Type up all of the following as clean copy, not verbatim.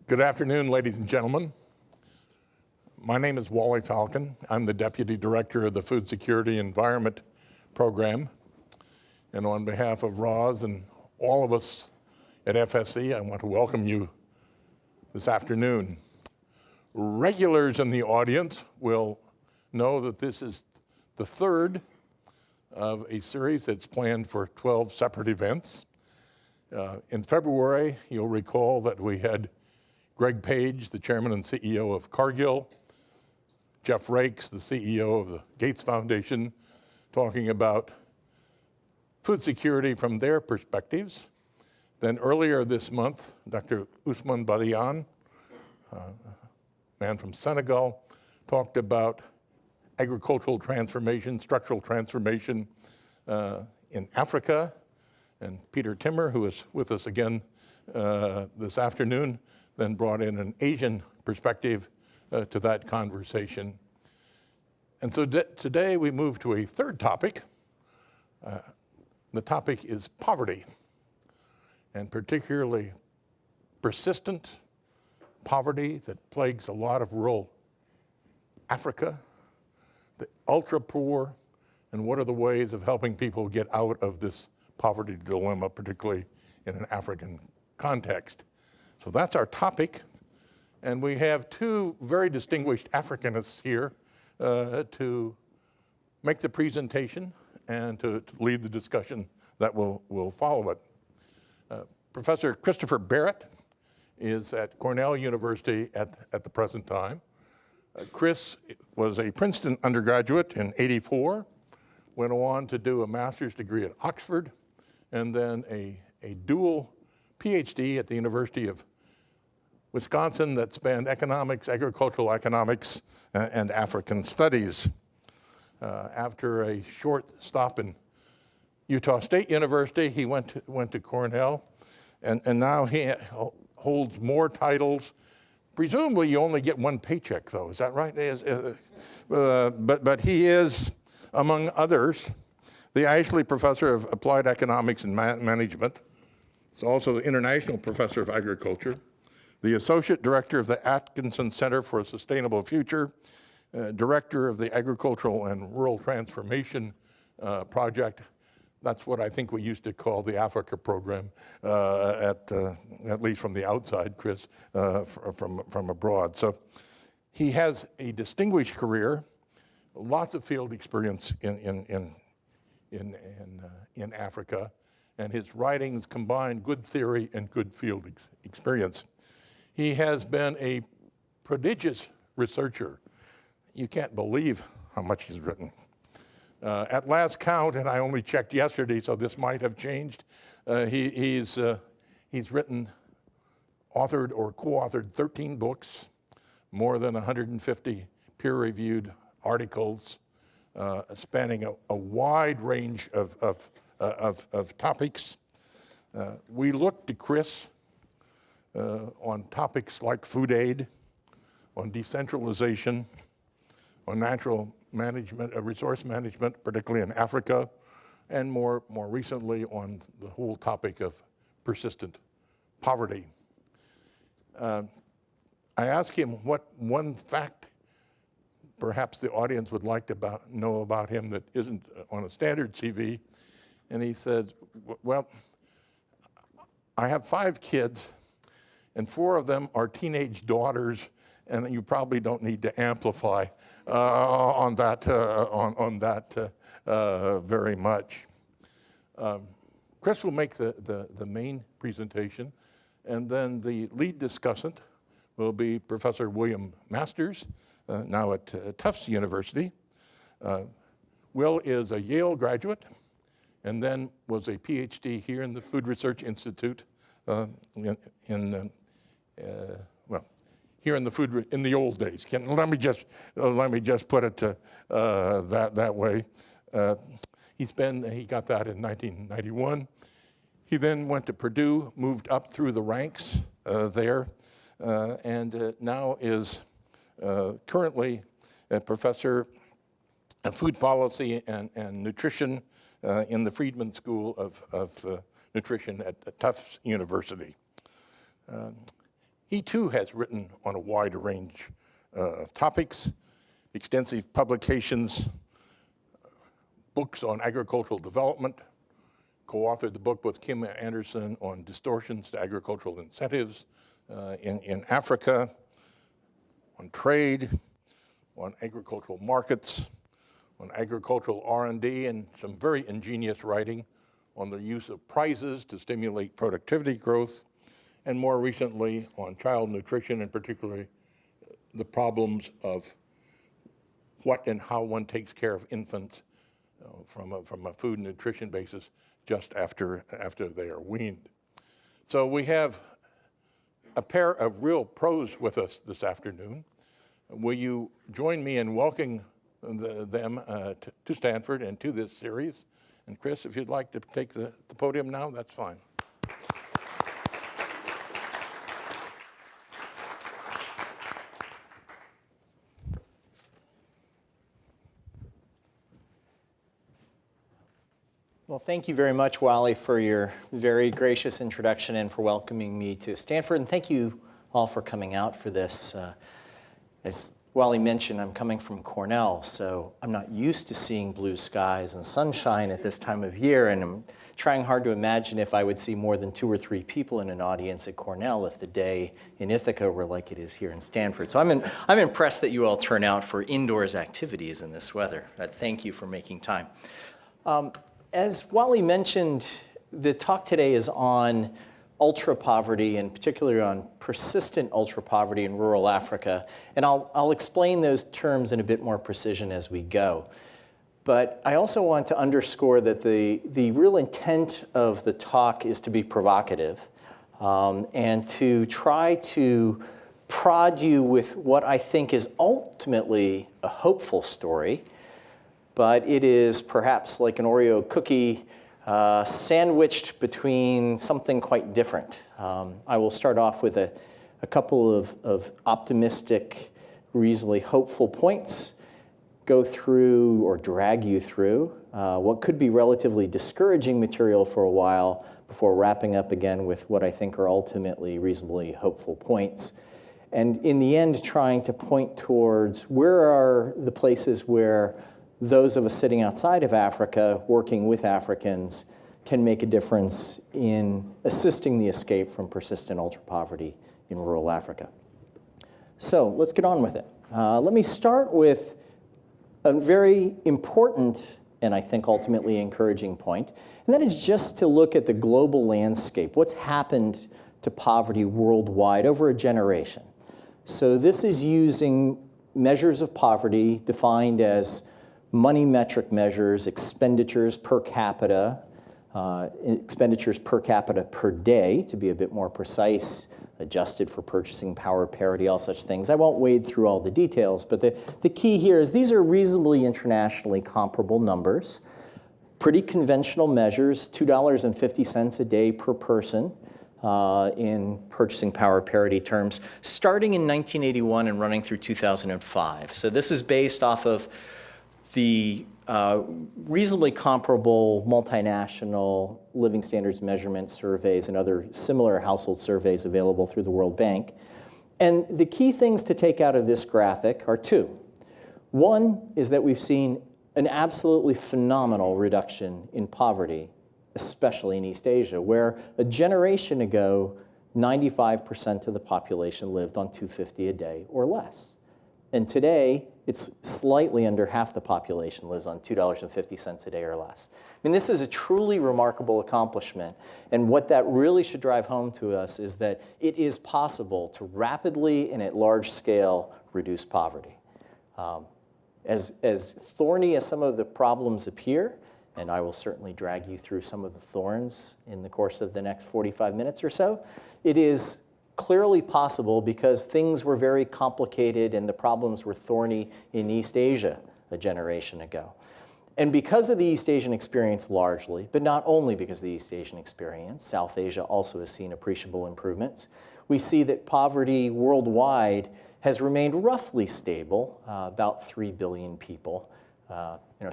Good afternoon, ladies and gentlemen. My name is Wally Falcon. I'm the Deputy Director of the Food Security Environment Program. And on behalf of Roz and all of us at FSC, I want to welcome you this afternoon. Regulars in the audience will know that this is the third of a series that's planned for 12 separate events. In February, you'll recall that we had Greg Page, the chairman and CEO of Cargill, Jeff Rakes, the CEO of the Gates Foundation, talking about food security from their perspectives. Then earlier this month, Dr. Ousmane Badiane, a man from Senegal, talked about agricultural transformation, structural transformation in Africa. And Peter Timmer, who is with us again this afternoon, then brought in an Asian perspective to that conversation. And so today we move to a third topic. The topic is poverty, and particularly persistent poverty that plagues a lot of rural Africa, the ultra poor, and what are the ways of helping people get out of this poverty dilemma, particularly in an African context. So that's our topic, and we have two very distinguished Africanists here to make the presentation and to lead the discussion that will follow it. Professor Christopher Barrett is at Cornell University at the present time. Chris was a Princeton undergraduate in '84, went on to do a master's degree at Oxford, and then a dual PhD at the University of Wisconsin that spanned economics, agricultural economics, and African studies. After a short stop in Utah State University, he went to Cornell, and now he holds more titles. Presumably you only get one paycheck though, is that right? But he is, among others, the Ashley Professor of Applied Economics and Management. He's also the International Professor of Agriculture, the Associate Director of the Atkinson Center for a Sustainable Future, Director of the Agricultural and Rural Transformation Project. That's what I think we used to call the Africa program, at least from the outside, Chris, from abroad. So he has a distinguished career, lots of field experience in Africa, and his writings combine good theory and good field experience. He has been a prodigious researcher. You can't believe how much he's written. At last count, and I only checked yesterday, so this might have changed, he's written, authored or co-authored 13 books, more than 150 peer-reviewed articles, spanning a wide range of topics. We looked to Chris on topics like food aid, on decentralization, on natural management, resource management, particularly in Africa, and more recently on the whole topic of persistent poverty. I asked him what one fact perhaps the audience would like to know about him that isn't on a standard CV, and he said, well, I have 5 kids, and 4 of them are teenage daughters, and you probably don't need to amplify on that very much. Chris will make the main presentation, and then the lead discussant will be Professor William Masters, now at Tufts University. Will is a Yale graduate, and then was a PhD here in the Food Research Institute here in the old days. Let me just put it that way. He got that in 1991. He then went to Purdue, moved up through the ranks there, and now is currently a professor of food policy and nutrition in the Friedman School of Nutrition at Tufts University. He too has written on a wide range of topics, extensive publications, books on agricultural development, co-authored the book with Kim Anderson on distortions to agricultural incentives in Africa, on trade, on agricultural markets, on agricultural R&D, and some very ingenious writing on the use of prizes to stimulate productivity growth, and more recently on child nutrition, and particularly the problems of what and how one takes care of infants from a food and nutrition basis just after they are weaned. So we have a pair of real pros with us this afternoon. Will you join me in welcoming them to Stanford and to this series? And Chris, if you'd like to take the podium now, that's fine. Well, thank you very much, Wally, for your very gracious introduction and for welcoming me to Stanford. And thank you all for coming out for this. As Wally mentioned, I'm coming from Cornell, so I'm not used to seeing blue skies and sunshine at this time of year, and I'm trying hard to imagine if I would see more than 2 or 3 people in an audience at Cornell if the day in Ithaca were like it is here in Stanford. So I'm impressed that you all turn out for indoors activities in this weather. Thank you for making time. As Wally mentioned, the talk today is on ultra poverty, and particularly on persistent ultra poverty in rural Africa. And I'll explain those terms in a bit more precision as we go. But I also want to underscore that the real intent of the talk is to be provocative and to try to prod you with what I think is ultimately a hopeful story. But it is perhaps like an Oreo cookie sandwiched between something quite different. I will start off with a couple of optimistic, reasonably hopeful points, go through or drag you through what could be relatively discouraging material for a while before wrapping up again with what I think are ultimately reasonably hopeful points. And in the end, trying to point towards where are the places where those of us sitting outside of Africa, working with Africans, can make a difference in assisting the escape from persistent ultra poverty in rural Africa. So let's get on with it. Let me start with a very important and I think ultimately encouraging point, and that is just to look at the global landscape, what's happened to poverty worldwide over a generation. So this is using measures of poverty defined as money metric measures, expenditures per capita per day, to be a bit more precise, adjusted for purchasing power parity, all such things. I won't wade through all the details, but the key here is these are reasonably internationally comparable numbers, pretty conventional measures, $2.50 a day per person in purchasing power parity terms, starting in 1981 and running through 2005. So this is based off of the reasonably comparable multinational living standards measurement surveys and other similar household surveys available through the World Bank. And the key things to take out of this graphic are 2. One is that we've seen an absolutely phenomenal reduction in poverty, especially in East Asia, where a generation ago, 95% of the population lived on $2.50 a day or less. And today, it's slightly under half the population lives on $2.50 a day or less. I mean, this is a truly remarkable accomplishment. And what that really should drive home to us is that it is possible to rapidly and at large scale reduce poverty. As thorny as some of the problems appear, and I will certainly drag you through some of the thorns in the course of the next 45 minutes or so, it is clearly possible because things were very complicated and the problems were thorny in East Asia a generation ago. And because of the East Asian experience largely, but not only because of the East Asian experience, South Asia also has seen appreciable improvements, we see that poverty worldwide has remained roughly stable, about 3 billion people.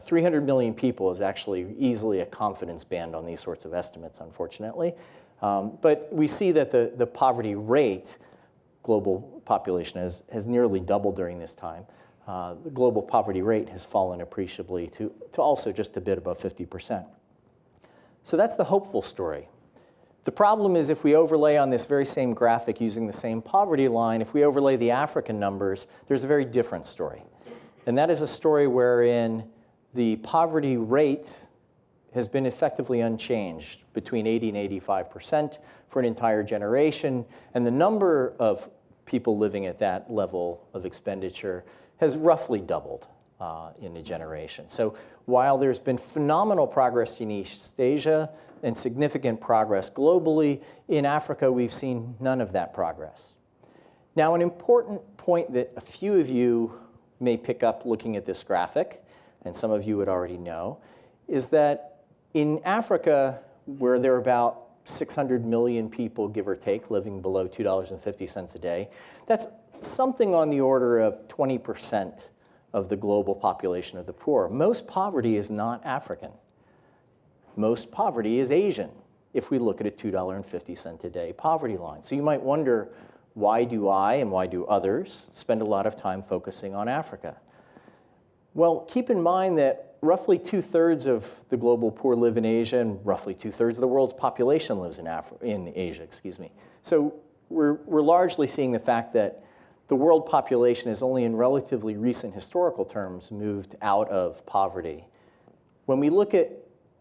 300 million people is actually easily a confidence band on these sorts of estimates, unfortunately. But we see that the poverty rate global population has nearly doubled during this time. The global poverty rate has fallen appreciably to also just a bit above 50%. So that's the hopeful story. The problem is if we overlay on this very same graphic using the same poverty line, if we overlay the African numbers, there's a very different story. And that is a story wherein the poverty rate has been effectively unchanged between 80 and 85% for an entire generation. And the number of people living at that level of expenditure has roughly doubled in a generation. So while there's been phenomenal progress in East Asia and significant progress globally, in Africa we've seen none of that progress. Now, an important point that a few of you may pick up looking at this graphic, and some of you would already know, is that in Africa, where there are about 600 million people, give or take, living below $2.50 a day, that's something on the order of 20% of the global population of the poor. Most poverty is not African. Most poverty is Asian, if we look at a $2.50 a day poverty line. So you might wonder, why do I and why do others spend a lot of time focusing on Africa? Well, keep in mind that roughly 2/3 of the global poor live in Asia, and roughly 2/3 of the world's population lives in Asia. So we're largely seeing the fact that the world population has only in relatively recent historical terms moved out of poverty. When we look at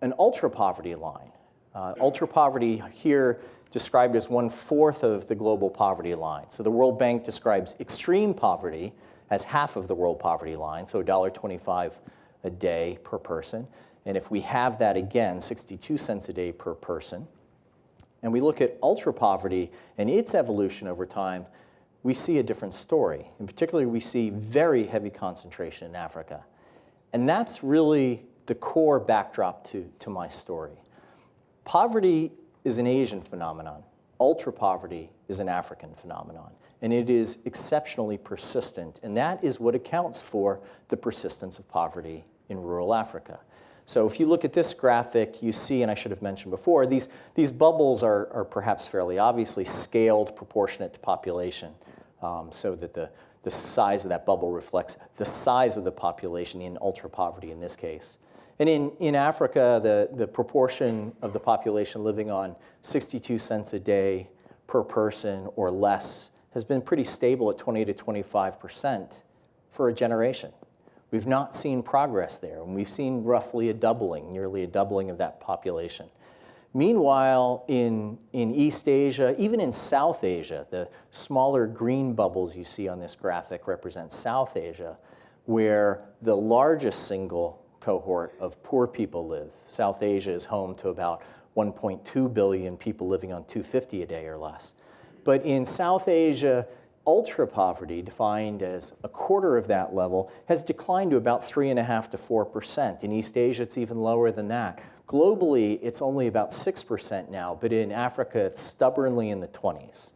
an ultra-poverty line, ultra-poverty here described as 1/4 of the global poverty line. So the World Bank describes extreme poverty as half of the world poverty line, so $1.25 a day per person. And if we have that again, 62 cents a day per person, and we look at ultra-poverty and its evolution over time, we see a different story. In particular, we see very heavy concentration in Africa. And that's really the core backdrop to my story. Poverty is an Asian phenomenon. Ultra-poverty is an African phenomenon. And it is exceptionally persistent. And that is what accounts for the persistence of poverty in rural Africa. So if you look at this graphic, you see, and I should have mentioned before, these bubbles are perhaps fairly obviously scaled proportionate to population, so that the size of that bubble reflects the size of the population in ultra-poverty in this case. And in Africa, the proportion of the population living on 62 cents a day per person or less has been pretty stable at 20 to 25% for a generation. We've not seen progress there, and we've seen roughly a doubling, nearly a doubling of that population. Meanwhile, in East Asia, even in South Asia, the smaller green bubbles you see on this graphic represent South Asia, where the largest single cohort of poor people live. South Asia is home to about 1.2 billion people living on $2.50 a day or less. But in South Asia, ultra-poverty, defined as a quarter of that level, has declined to about 3.5% to 4%. In East Asia, it's even lower than that. Globally, it's only about 6% now, but in Africa, it's stubbornly in the 20s.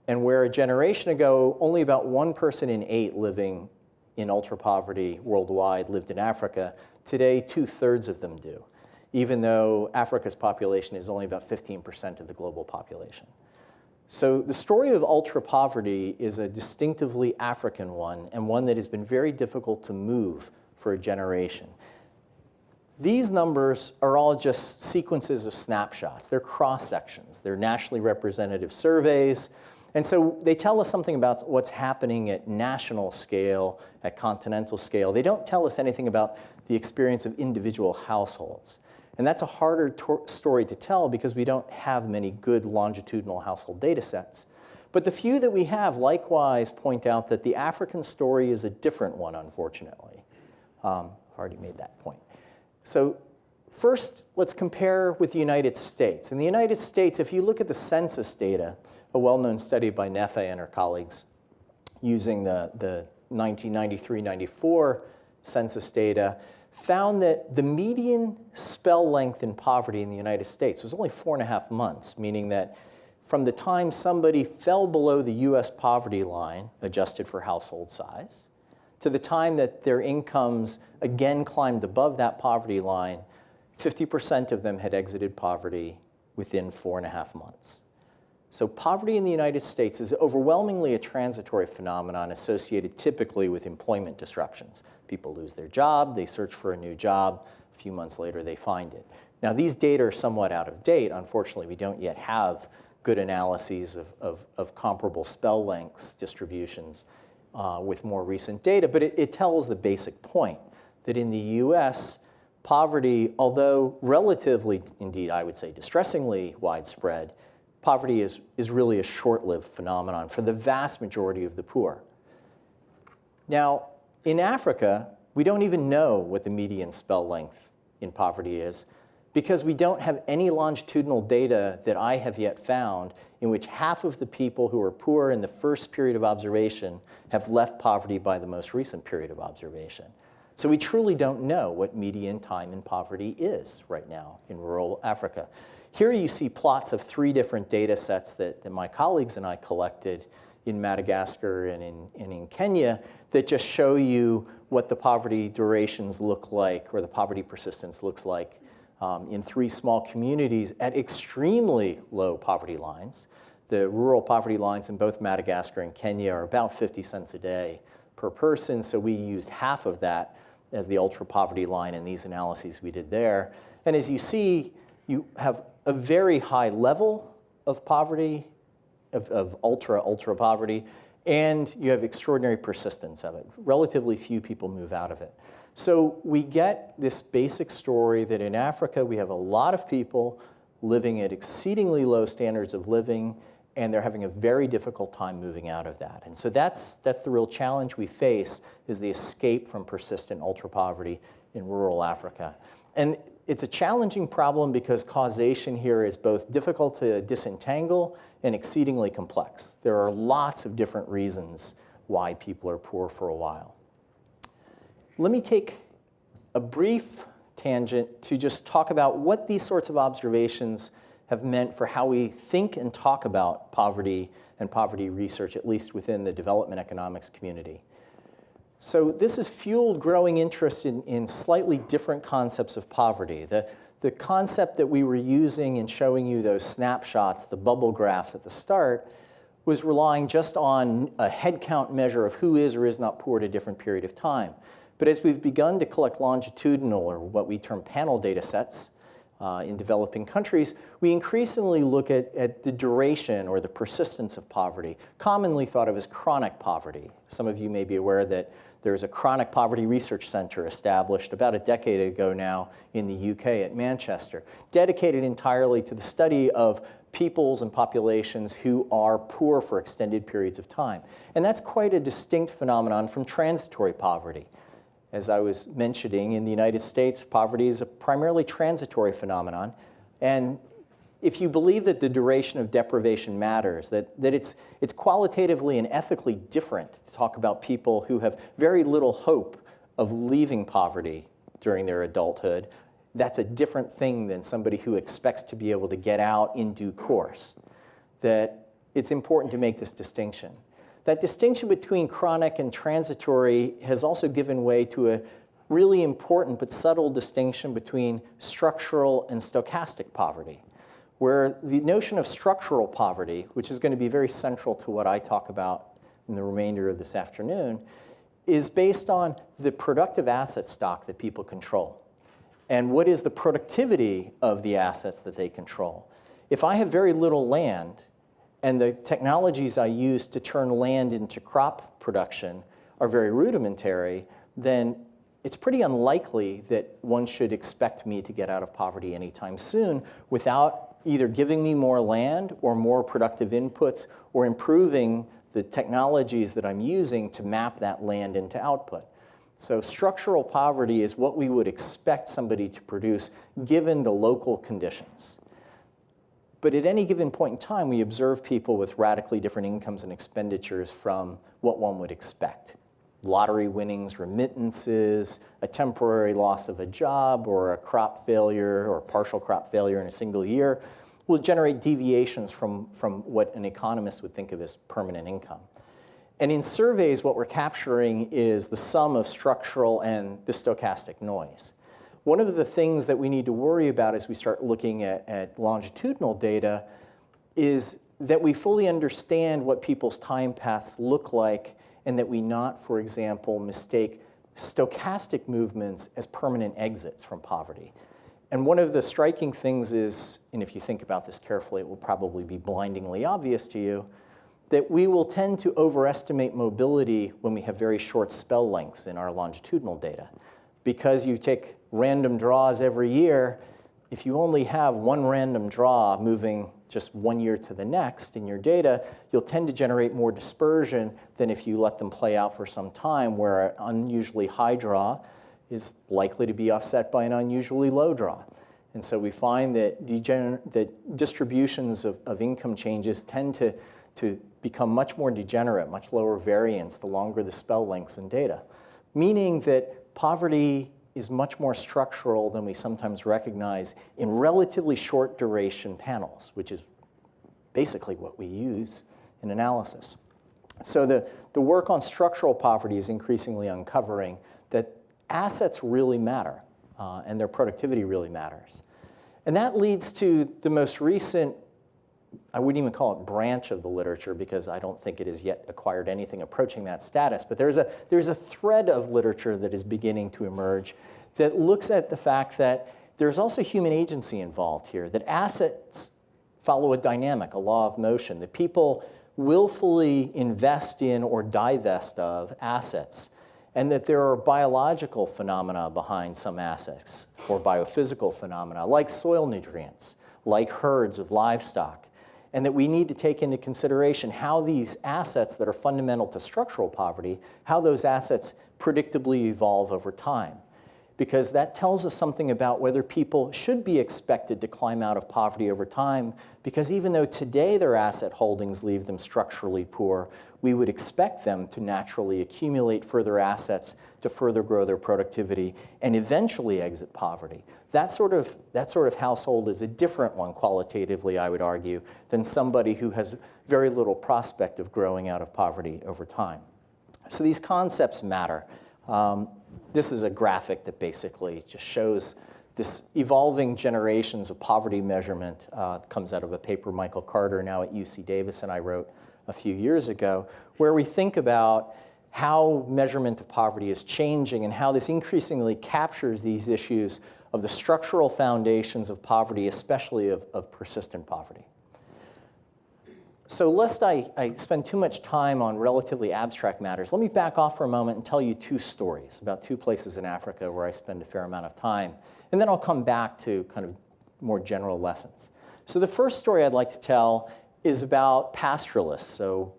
And where a generation ago, only about 1 person in 8 living in ultra-poverty worldwide lived in Africa, today 2/3 of them do, even though Africa's population is only about 15% of the global population. So the story of ultra-poverty is a distinctively African one, and one that has been very difficult to move for a generation. These numbers are all just sequences of snapshots. They're cross-sections. They're nationally representative surveys. And so they tell us something about what's happening at national scale, at continental scale. They don't tell us anything about the experience of individual households. And that's a harder story to tell because we don't have many good longitudinal household data sets. But the few that we have likewise point out that the African story is a different one, unfortunately. I've already made that point. So first, let's compare with the United States. In the United States, if you look at the census data, a well-known study by Nefe and her colleagues using the 1993-94 census data, found that the median spell length in poverty in the United States was only 4.5 months, meaning that from the time somebody fell below the US poverty line, adjusted for household size, to the time that their incomes again climbed above that poverty line, 50% of them had exited poverty within 4.5 months. So poverty in the United States is overwhelmingly a transitory phenomenon associated typically with employment disruptions. People lose their job, they search for a new job, a few months later they find it. Now these data are somewhat out of date. Unfortunately, we don't yet have good analyses of comparable spell lengths distributions with more recent data, but it tells the basic point that in the US, poverty, although relatively, indeed I would say distressingly widespread, poverty is really a short-lived phenomenon for the vast majority of the poor. Now, in Africa, we don't even know what the median spell length in poverty is because we don't have any longitudinal data that I have yet found in which half of the people who are poor in the first period of observation have left poverty by the most recent period of observation. So we truly don't know what median time in poverty is right now in rural Africa. Here you see plots of 3 different data sets that my colleagues and I collected in Madagascar and in Kenya that just show you what the poverty durations look like or the poverty persistence looks like in 3 small communities at extremely low poverty lines. The rural poverty lines in both Madagascar and Kenya are about 50 cents a day per person, so we used half of that as the ultra poverty line in these analyses we did there. And as you see, you have a very high level of poverty, of ultra poverty, and you have extraordinary persistence of it. Relatively few people move out of it. So we get this basic story that in Africa we have a lot of people living at exceedingly low standards of living, and they're having a very difficult time moving out of that. And so that's the real challenge we face, is the escape from persistent ultra poverty in rural Africa. And it's a challenging problem because causation here is both difficult to disentangle and exceedingly complex. There are lots of different reasons why people are poor for a while. Let me take a brief tangent to just talk about what these sorts of observations have meant for how we think and talk about poverty and poverty research, at least within the development economics community. So this has fueled growing interest in slightly different concepts of poverty. The concept that we were using in showing you those snapshots, the bubble graphs at the start, was relying just on a head count measure of who is or is not poor at a different period of time. But as we've begun to collect longitudinal, or what we term panel data sets, in developing countries, we increasingly look at the duration or the persistence of poverty, commonly thought of as chronic poverty. Some of you may be aware that there's a chronic poverty research center established about a decade ago now in the UK at Manchester, dedicated entirely to the study of peoples and populations who are poor for extended periods of time. And that's quite a distinct phenomenon from transitory poverty. As I was mentioning, in the United States, poverty is a primarily transitory phenomenon. And if you believe that the duration of deprivation matters, that it's qualitatively and ethically different to talk about people who have very little hope of leaving poverty during their adulthood, that's a different thing than somebody who expects to be able to get out in due course. That it's important to make this distinction. That distinction between chronic and transitory has also given way to a really important but subtle distinction between structural and stochastic poverty, where the notion of structural poverty, which is going to be very central to what I talk about in the remainder of this afternoon, is based on the productive asset stock that people control. And what is the productivity of the assets that they control? If I have very little land, and the technologies I use to turn land into crop production are very rudimentary, then it's pretty unlikely that one should expect me to get out of poverty anytime soon without either giving me more land or more productive inputs or improving the technologies that I'm using to map that land into output. So structural poverty is what we would expect somebody to produce given the local conditions. But at any given point in time, we observe people with radically different incomes and expenditures from what one would expect. Lottery winnings, remittances, a temporary loss of a job, or a crop failure or partial crop failure in a single year will generate deviations from what an economist would think of as permanent income. And in surveys, what we're capturing is the sum of structural and the stochastic noise. One of the things that we need to worry about as we start looking at longitudinal data is that we fully understand what people's time paths look like, and that we not, for example, mistake stochastic movements as permanent exits from poverty. And one of the striking things is, and if you think about this carefully, it will probably be blindingly obvious to you, that we will tend to overestimate mobility when we have very short spell lengths in our longitudinal data. Because you take random draws every year, if you only have one random draw moving just 1 year to the next in your data, you'll tend to generate more dispersion than if you let them play out for some time, where an unusually high draw is likely to be offset by an unusually low draw. And so we find that distributions of income changes tend to become much more degenerate, much lower variance, the longer the spell lengths in data. Meaning that poverty is much more structural than we sometimes recognize in relatively short duration panels, which is basically what we use in analysis. So the work on structural poverty is increasingly uncovering that assets really matter, and their productivity really matters. And that leads to the most recent, I wouldn't even call it branch of the literature, because I don't think it has yet acquired anything approaching that status, but there's a thread of literature that is beginning to emerge that looks at the fact that there's also human agency involved here, that assets follow a dynamic, a law of motion, that people willfully invest in or divest of assets, and that there are biological phenomena behind some assets, or biophysical phenomena, like soil nutrients, like herds of livestock, and that we need to take into consideration how these assets that are fundamental to structural poverty, how those assets predictably evolve over time. Because that tells us something about whether people should be expected to climb out of poverty over time, because even though today their asset holdings leave them structurally poor, we would expect them to naturally accumulate further assets to further grow their productivity and eventually exit poverty. That sort of household is a different one qualitatively, I would argue, than somebody who has very little prospect of growing out of poverty over time. So these concepts matter. This is a graphic that basically just shows this evolving generations of poverty measurement. Comes out of a paper Michael Carter, now at UC Davis, and I wrote a few years ago, where we think about how measurement of poverty is changing and how this increasingly captures these issues of the structural foundations of poverty, especially of persistent poverty. So lest I spend too much time on relatively abstract matters, let me back off for a moment and tell you two stories about two places in Africa where I spend a fair amount of time. And then I'll come back to kind of more general lessons. So the first story I'd like to tell is about pastoralists, so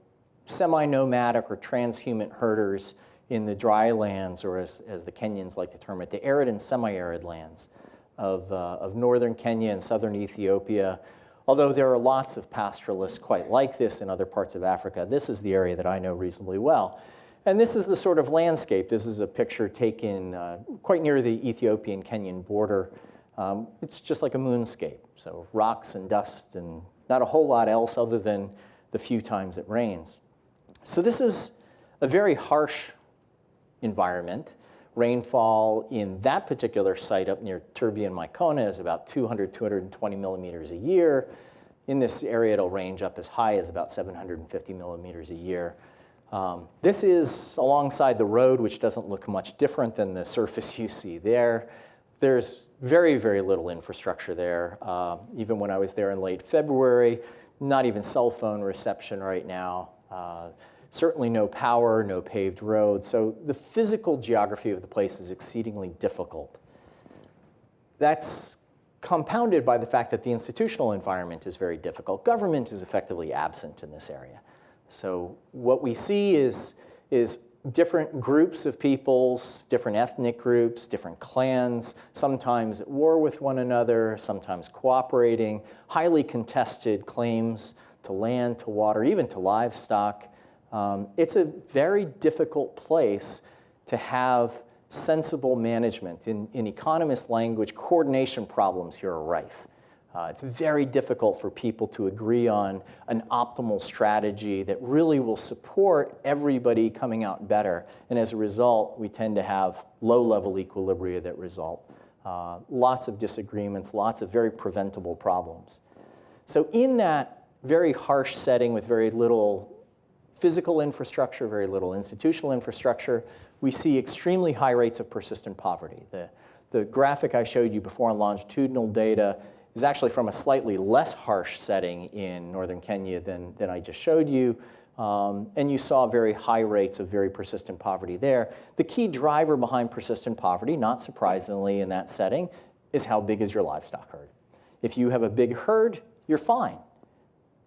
semi-nomadic or transhuman herders in the dry lands, or as the Kenyans like to term it, the arid and semi-arid lands of northern Kenya and southern Ethiopia. Although there are lots of pastoralists quite like this in other parts of Africa, this is the area that I know reasonably well. And this is the sort of landscape. This is a picture taken quite near the Ethiopian-Kenyan border. It's just like a moonscape, so rocks and dust and not a whole lot else other than the few times it rains. So this is a very harsh environment. Rainfall in that particular site up near Turbie and Mycona is about 200, 220 millimeters a year. In this area, it'll range up as high as about 750 millimeters a year. This is alongside the road, which doesn't look much different than the surface you see there. There's very, very little infrastructure there. Even when I was there in late February, not even cell phone reception right now. Certainly no power, no paved roads. So the physical geography of the place is exceedingly difficult. That's compounded by the fact that the institutional environment is very difficult. Government is effectively absent in this area. So what we see is different groups of peoples, different ethnic groups, different clans, sometimes at war with one another, sometimes cooperating, highly contested claims to land, to water, even to livestock. It's a very difficult place to have sensible management. In economist language, coordination problems here are rife. It's very difficult for people to agree on an optimal strategy that really will support everybody coming out better. And as a result, we tend to have low-level equilibria that result. Lots of disagreements, lots of very preventable problems. So in that very harsh setting with very little physical infrastructure, very little institutional infrastructure, we see extremely high rates of persistent poverty. The graphic I showed you before on longitudinal data is actually from a slightly less harsh setting in northern Kenya than I just showed you. And you saw very high rates of very persistent poverty there. The key driver behind persistent poverty, not surprisingly in that setting, is how big is your livestock herd. If you have a big herd, you're fine.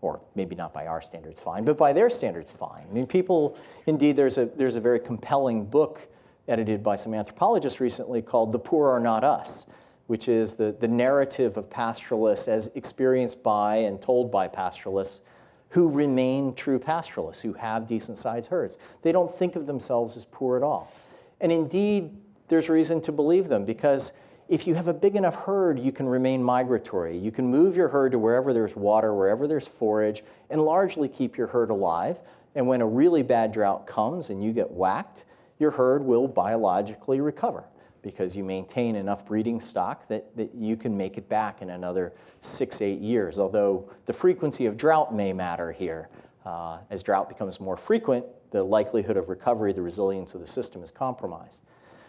Or maybe not by our standards fine, but by their standards fine. I mean, people, indeed, there's a very compelling book edited by some anthropologists recently called The Poor Are Not Us, which is the narrative of pastoralists as experienced by and told by pastoralists who remain true pastoralists, who have decent-sized herds. They don't think of themselves as poor at all. And indeed, there's reason to believe them, because if you have a big enough herd, you can remain migratory. You can move your herd to wherever there's water, wherever there's forage, and largely keep your herd alive. And when a really bad drought comes and you get whacked, your herd will biologically recover because you maintain enough breeding stock that you can make it back in another 6-8 years, although the frequency of drought may matter here. As drought becomes more frequent, the likelihood of recovery, the resilience of the system is compromised.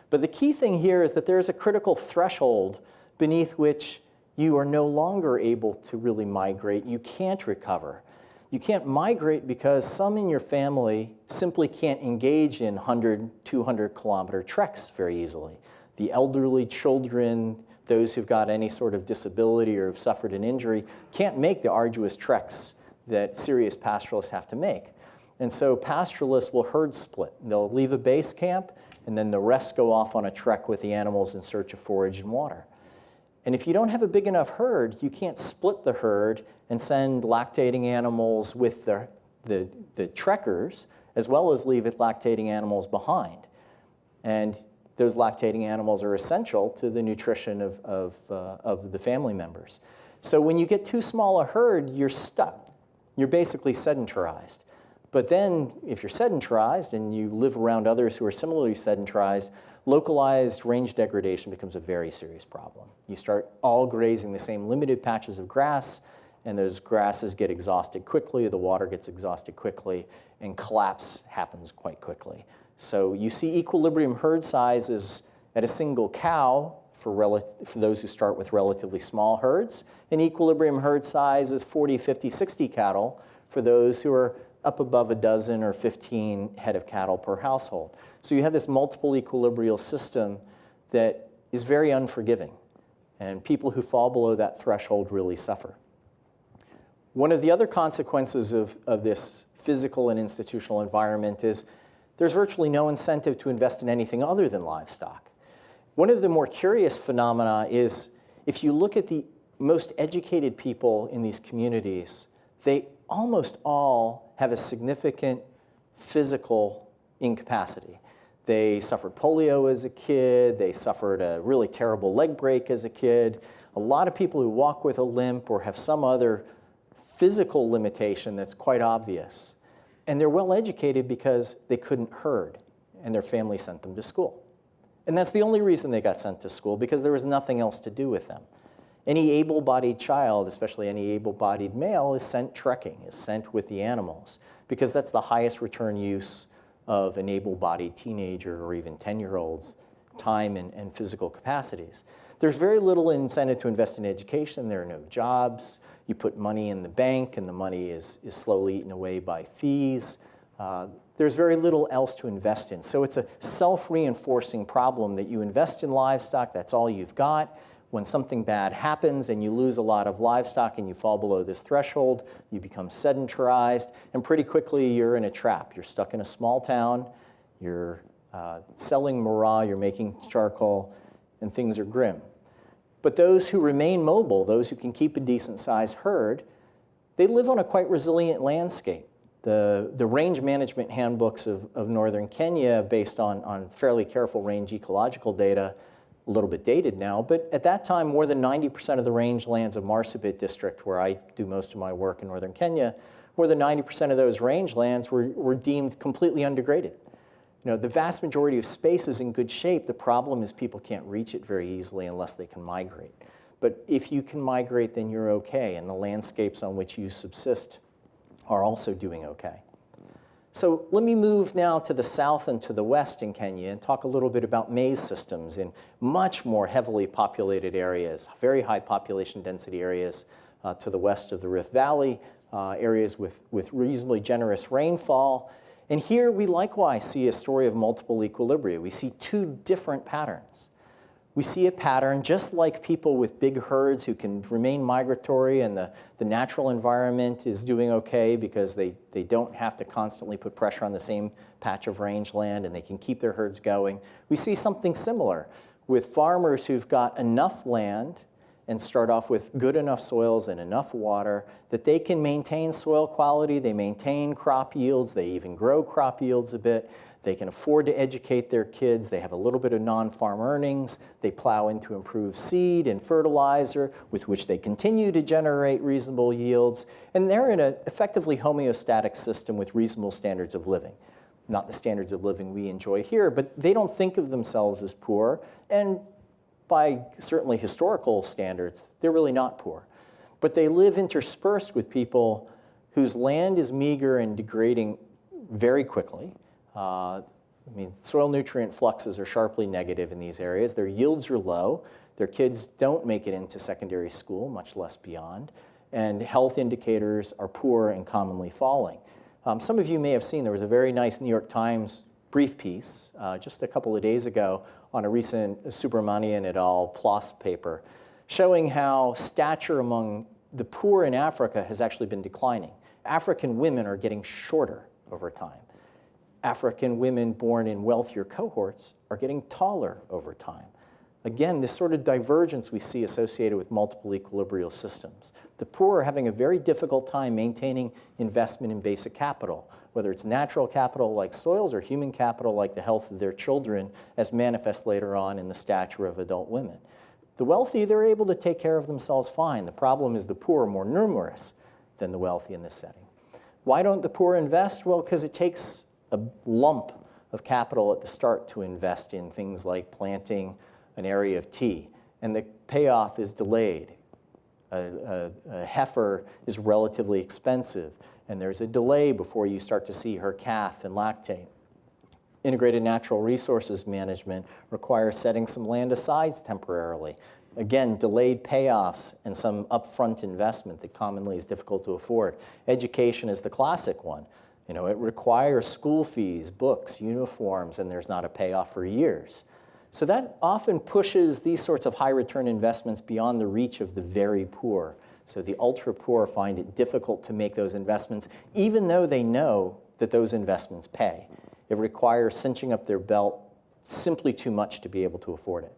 But the key thing here is that there is a critical threshold beneath which you are no longer able to really migrate. You can't recover. You can't migrate because some in your family simply can't engage in 100, 200-kilometer treks very easily. The elderly, children, those who've got any sort of disability or have suffered an injury can't make the arduous treks that serious pastoralists have to make. And so pastoralists will herd split. They'll leave a base camp, and then the rest go off on a trek with the animals in search of forage and water. And if you don't have a big enough herd, you can't split the herd and send lactating animals with the trekkers, as well as leave lactating animals behind. And those lactating animals are essential to the nutrition of the family members. So when you get too small a herd, you're stuck. You're basically sedentarized. But then if you're sedentarized and you live around others who are similarly sedentarized, localized range degradation becomes a very serious problem. You start all grazing the same limited patches of grass, and those grasses get exhausted quickly, the water gets exhausted quickly, and collapse happens quite quickly. So you see equilibrium herd sizes at a single cow for those who start with relatively small herds, and equilibrium herd size is 40, 50, 60 cattle for those who are up above a dozen or 15 head of cattle per household. So you have this multiple equilibrial system that is very unforgiving, and people who fall below that threshold really suffer. One of the other consequences of this physical and institutional environment is there's virtually no incentive to invest in anything other than livestock. One of the more curious phenomena is if you look at the most educated people in these communities, they almost all have a significant physical incapacity. They suffered polio as a kid. They suffered a really terrible leg break as a kid. A lot of people who walk with a limp or have some other physical limitation that's quite obvious. And they're well educated because they couldn't herd, and their family sent them to school. And that's the only reason they got sent to school, because there was nothing else to do with them. Any able-bodied child, especially any able-bodied male, is sent trekking, is sent with the animals, because that's the highest return use of an able-bodied teenager or even 10-year-old's time and physical capacities. There's very little incentive to invest in education. There are no jobs. You put money in the bank, and the money is slowly eaten away by fees. There's very little else to invest in. So it's a self-reinforcing problem that you invest in livestock, that's all you've got. When something bad happens and you lose a lot of livestock and you fall below this threshold, you become sedentarized, and pretty quickly you're in a trap. You're stuck in a small town, you're selling marah, you're making charcoal, and things are grim. But those who remain mobile, those who can keep a decent-sized herd, they live on a quite resilient landscape. The range management handbooks of northern Kenya, based on fairly careful range ecological data, a little bit dated now, but at that time, more than 90% of the rangelands of Marsabit district, where I do most of my work in northern Kenya, more than 90% of those rangelands were deemed completely undegraded. You know, the vast majority of space is in good shape. The problem is people can't reach it very easily unless they can migrate. But if you can migrate, then you're okay, and the landscapes on which you subsist are also doing okay. So let me move now to the south and to the west in Kenya and talk a little bit about maize systems in much more heavily populated areas, very high population density areas to the west of the Rift Valley, areas with reasonably generous rainfall. And here we likewise see a story of multiple equilibria. We see two different patterns. We see a pattern just like people with big herds who can remain migratory and the natural environment is doing okay because they don't have to constantly put pressure on the same patch of rangeland and they can keep their herds going. We see something similar with farmers who've got enough land and start off with good enough soils and enough water that they can maintain soil quality, they maintain crop yields, they even grow crop yields a bit. They can afford to educate their kids. They have a little bit of non-farm earnings. They plow into improved seed and fertilizer, with which they continue to generate reasonable yields. And they're in an effectively homeostatic system with reasonable standards of living. Not the standards of living we enjoy here, but they don't think of themselves as poor. And by certainly historical standards, they're really not poor. But they live interspersed with people whose land is meager and degrading very quickly. Soil nutrient fluxes are sharply negative in these areas. Their yields are low. Their kids don't make it into secondary school, much less beyond. And health indicators are poor and commonly falling. Some of you may have seen there was a very nice New York Times brief piece just a couple of days ago on a recent Subramanian et al. PLOS paper showing how stature among the poor in Africa has actually been declining. African women are getting shorter over time. African women born in wealthier cohorts are getting taller over time. Again, this sort of divergence we see associated with multiple equilibrial systems. The poor are having a very difficult time maintaining investment in basic capital, whether it's natural capital like soils or human capital like the health of their children, as manifest later on in the stature of adult women. The wealthy, they're able to take care of themselves fine. The problem is the poor are more numerous than the wealthy in this setting. Why don't the poor invest? Well, because it takes a lump of capital at the start to invest in things like planting an area of tea, and the payoff is delayed. A heifer is relatively expensive, and there's a delay before you start to see her calf and lactate. Integrated natural resources management requires setting some land aside temporarily. Again, delayed payoffs and some upfront investment that commonly is difficult to afford. Education is the classic one. It requires school fees, books, uniforms, and there's not a payoff for years. So that often pushes these sorts of high return investments beyond the reach of the very poor. So the ultra poor find it difficult to make those investments, even though they know that those investments pay. It requires cinching up their belt simply too much to be able to afford it.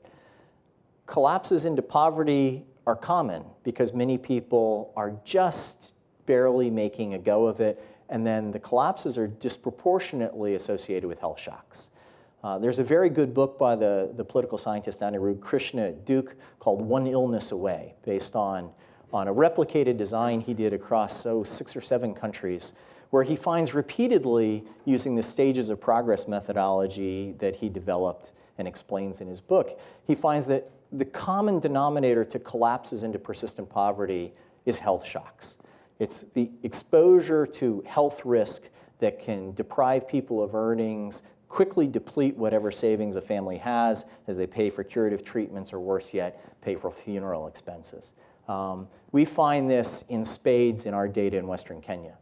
Collapses into poverty are common because many people are just barely making a go of it, and then the collapses are disproportionately associated with health shocks. There's a very good book by the political scientist Anirudh Krishna at Duke called One Illness Away, based on a replicated design he did across 6 or 7 countries, where he finds repeatedly, using the stages of progress methodology that he developed and explains in his book, he finds that the common denominator to collapses into persistent poverty is health shocks. It's the exposure to health risk that can deprive people of earnings, quickly deplete whatever savings a family has as they pay for curative treatments, or worse yet, pay for funeral expenses. We find this in spades in our data in Western Kenya.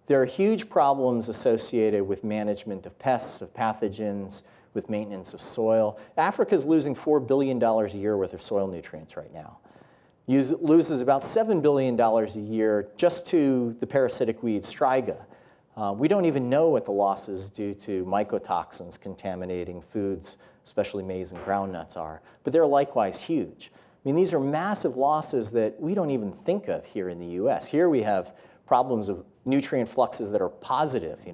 There are huge problems associated with management of pests, of pathogens, with maintenance of soil. Africa is losing $4 billion a year worth of soil nutrients right now. Loses about $7 billion a year just to the parasitic weed Striga. We don't even know what the losses due to mycotoxins contaminating foods, especially maize and groundnuts, are, but they're likewise huge. These are massive losses that we don't even think of here in the US. Here we have problems of nutrient fluxes that are positive.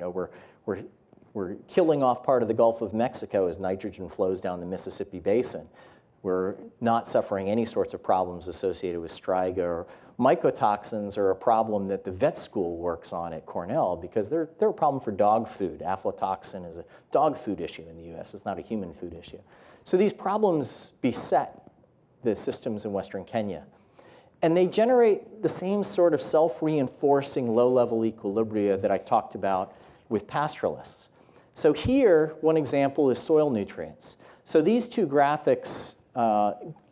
We're killing off part of the Gulf of Mexico as nitrogen flows down the Mississippi Basin. We're not suffering any sorts of problems associated with Striga, or mycotoxins are a problem that the vet school works on at Cornell because they're a problem for dog food. Aflatoxin is a dog food issue in the US. It's not a human food issue. So these problems beset the systems in Western Kenya. And they generate the same sort of self-reinforcing low-level equilibria that I talked about with pastoralists. So here, one example is soil nutrients. So these two graphics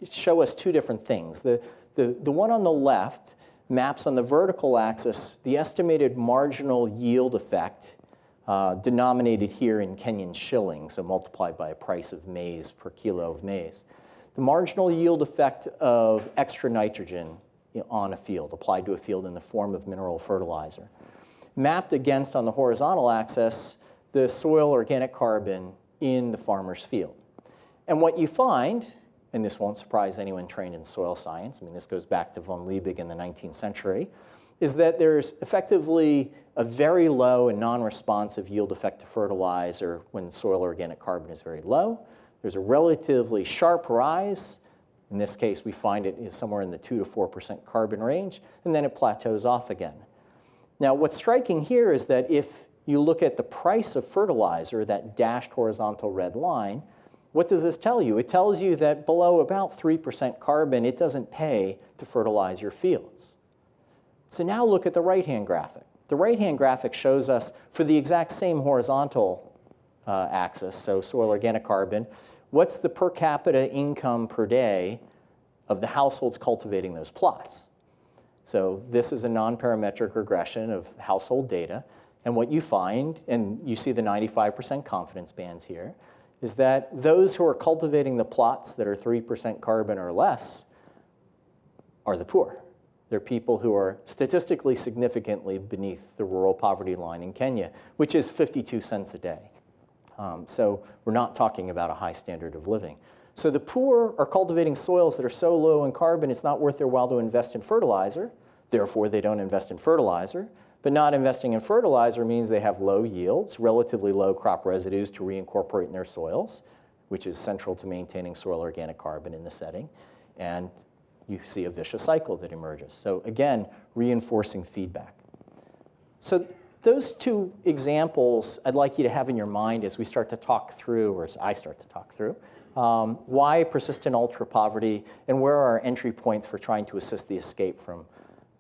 show us two different things. The one on the left maps on the vertical axis the estimated marginal yield effect denominated here in Kenyan shillings, so multiplied by a price of maize per kilo of maize. The marginal yield effect of extra nitrogen on a field, applied to a field in the form of mineral fertilizer. Mapped against, on the horizontal axis, the soil organic carbon in the farmer's field. And what you find, and this won't surprise anyone trained in soil science, I mean, this goes back to von Liebig in the 19th century, is that there's effectively a very low and non-responsive yield effect to fertilizer when soil organic carbon is very low. There's a relatively sharp rise. In this case, we find it is somewhere in the 2 to 4% carbon range, and then it plateaus off again. Now, what's striking here is that if you look at the price of fertilizer, that dashed horizontal red line, what does this tell you? It tells you that below about 3% carbon, it doesn't pay to fertilize your fields. So now look at the right-hand graphic. The right-hand graphic shows us, for the exact same horizontal axis, so soil organic carbon, what's the per capita income per day of the households cultivating those plots. So this is a non-parametric regression of household data. And what you find, and you see the 95% confidence bands here, is that those who are cultivating the plots that are 3% carbon or less are the poor. They're people who are statistically significantly beneath the rural poverty line in Kenya, which is 52 cents a day. So we're not talking about a high standard of living. So the poor are cultivating soils that are so low in carbon, it's not worth their while to invest in fertilizer. Therefore, they don't invest in fertilizer. But not investing in fertilizer means they have low yields, relatively low crop residues to reincorporate in their soils, which is central to maintaining soil organic carbon in the setting. And you see a vicious cycle that emerges. So again, reinforcing feedback. So those two examples I'd like you to have in your mind as we start to talk through, or as I start to talk through, why persistent ultra-poverty and where are our entry points for trying to assist the escape from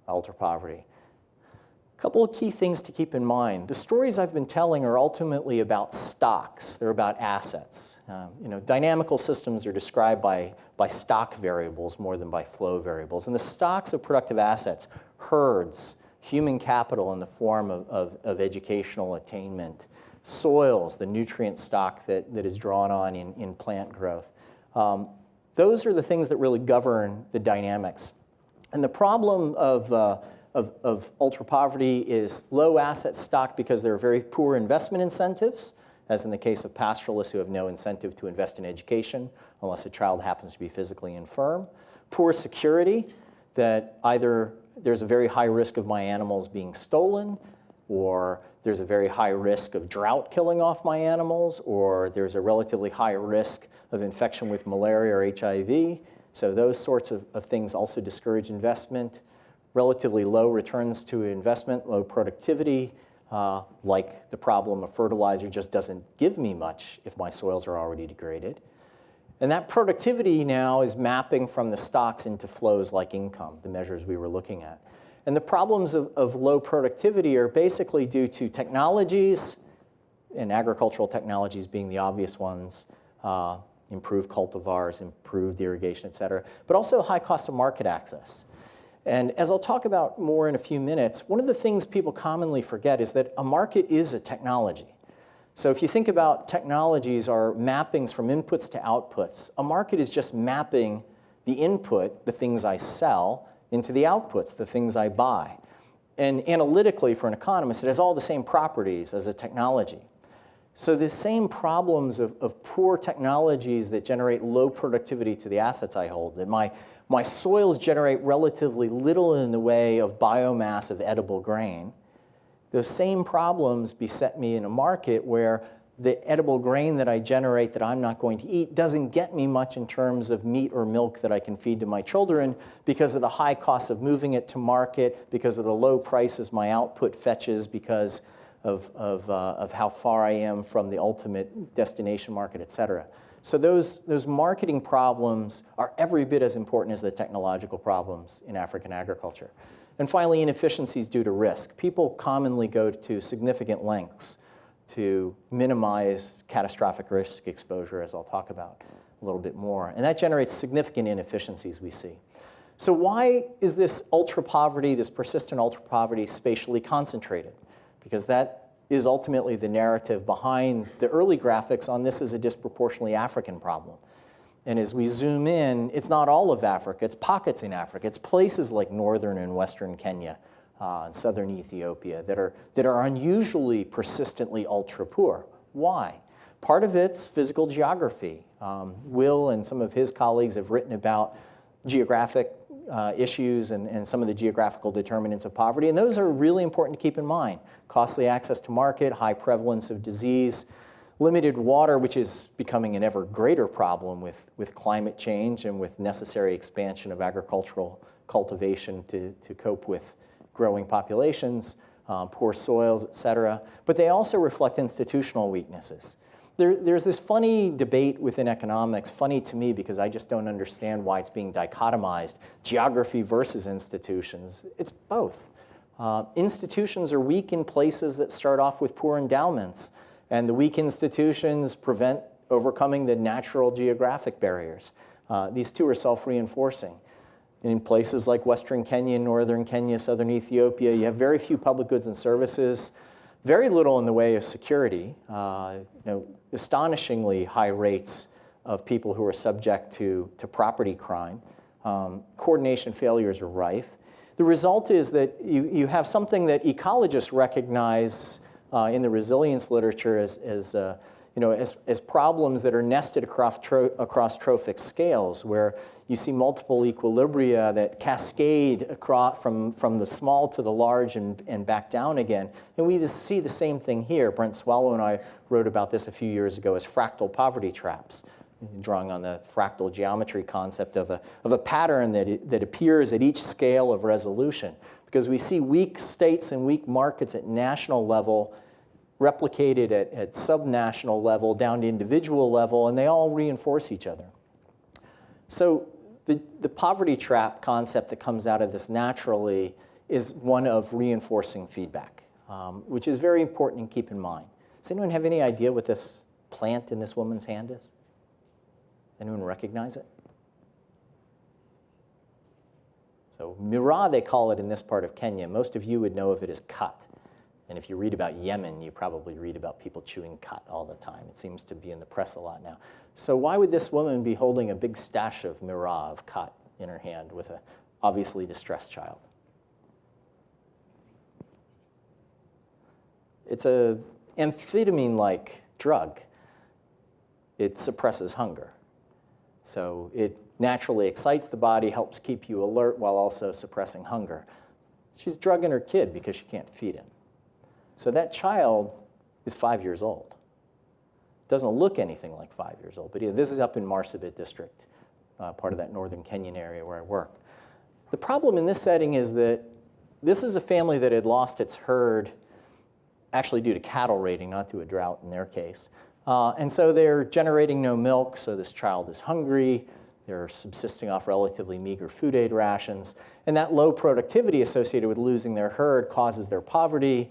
ultra-poverty. A couple of key things to keep in mind. The stories I've been telling are ultimately about stocks. They're about assets. Dynamical systems are described by stock variables more than by flow variables. And the stocks of productive assets, herds, human capital in the form of educational attainment, soils, the nutrient stock that is drawn on in plant growth. Those are the things that really govern the dynamics. And the problem of ultra-poverty is low asset stock because there are very poor investment incentives, as in the case of pastoralists who have no incentive to invest in education unless a child happens to be physically infirm. Poor security, that either there's a very high risk of my animals being stolen, or there's a very high risk of drought killing off my animals, or there's a relatively high risk of infection with malaria or HIV. So those sorts of things also discourage investment. Relatively low returns to investment, low productivity, like the problem of fertilizer just doesn't give me much if my soils are already degraded. And that productivity now is mapping from the stocks into flows like income, the measures we were looking at. And the problems of low productivity are basically due to technologies, and agricultural technologies being the obvious ones, improved cultivars, improved irrigation, et cetera, but also high cost of market access. And as I'll talk about more in a few minutes, one of the things people commonly forget is that a market is a technology. So if you think about technologies are mappings from inputs to outputs, a market is just mapping the input, the things I sell, into the outputs, the things I buy. And analytically, for an economist, it has all the same properties as a technology. So the same problems of poor technologies that generate low productivity to the assets I hold, that my soils generate relatively little in the way of biomass of edible grain, those same problems beset me in a market where the edible grain that I generate that I'm not going to eat doesn't get me much in terms of meat or milk that I can feed to my children because of the high cost of moving it to market, because of the low prices my output fetches, because of how far I am from the ultimate destination market, et cetera. So those marketing problems are every bit as important as the technological problems in African agriculture. And finally, inefficiencies due to risk. People commonly go to significant lengths to minimize catastrophic risk exposure, as I'll talk about a little bit more. And that generates significant inefficiencies we see. So why is this ultra-poverty, this persistent ultra-poverty, spatially concentrated? Because that is ultimately the narrative behind the early graphics on this is a disproportionately African problem. And as we zoom in, it's not all of Africa, it's pockets in Africa. It's places like northern and western Kenya and southern Ethiopia that are unusually persistently ultra-poor. Why? Part of it's physical geography. Will and some of his colleagues have written about geographic issues and some of the geographical determinants of poverty, and those are really important to keep in mind. Costly access to market, high prevalence of disease, limited water, which is becoming an ever greater problem with climate change and with necessary expansion of agricultural cultivation to cope with growing populations, poor soils, et cetera. But they also reflect institutional weaknesses. There's this funny debate within economics, funny to me because I just don't understand why it's being dichotomized, geography versus institutions. It's both. Institutions are weak in places that start off with poor endowments, and the weak institutions prevent overcoming the natural geographic barriers. These two are self-reinforcing. In places like western Kenya, northern Kenya, southern Ethiopia, you have very few public goods and services, very little in the way of security, astonishingly high rates of people who are subject to property crime. Coordination failures are rife. The result is that you have something that ecologists recognize in the resilience literature as problems that are nested across trophic scales, where you see multiple equilibria that cascade across from the small to the large and back down again. And we see the same thing here. Brent Swallow and I wrote about this a few years ago as fractal poverty traps, drawing on the fractal geometry concept of a pattern that appears at each scale of resolution. Because we see weak states and weak markets at national level replicated at subnational level down to individual level, and they all reinforce each other. So the poverty trap concept that comes out of this naturally is one of reinforcing feedback, which is very important to keep in mind. Does anyone have any idea what this plant in this woman's hand is? Anyone recognize it? So miraa, they call it in this part of Kenya. Most of you would know of it as cut. And if you read about Yemen, you probably read about people chewing cut all the time. It seems to be in the press a lot now. So why would this woman be holding a big stash of miraa, of cut, in her hand with an obviously distressed child? It's an amphetamine-like drug. It suppresses hunger. So it naturally excites the body, helps keep you alert while also suppressing hunger. She's drugging her kid because she can't feed him. So that child is 5 years old. Doesn't look anything like 5 years old, but this is up in Marsabit district, part of that northern Kenyan area where I work. The problem in this setting is that this is a family that had lost its herd actually due to cattle raiding, not to a drought in their case. And so they're generating no milk, so this child is hungry. They're subsisting off relatively meager food aid rations. And that low productivity associated with losing their herd causes their poverty.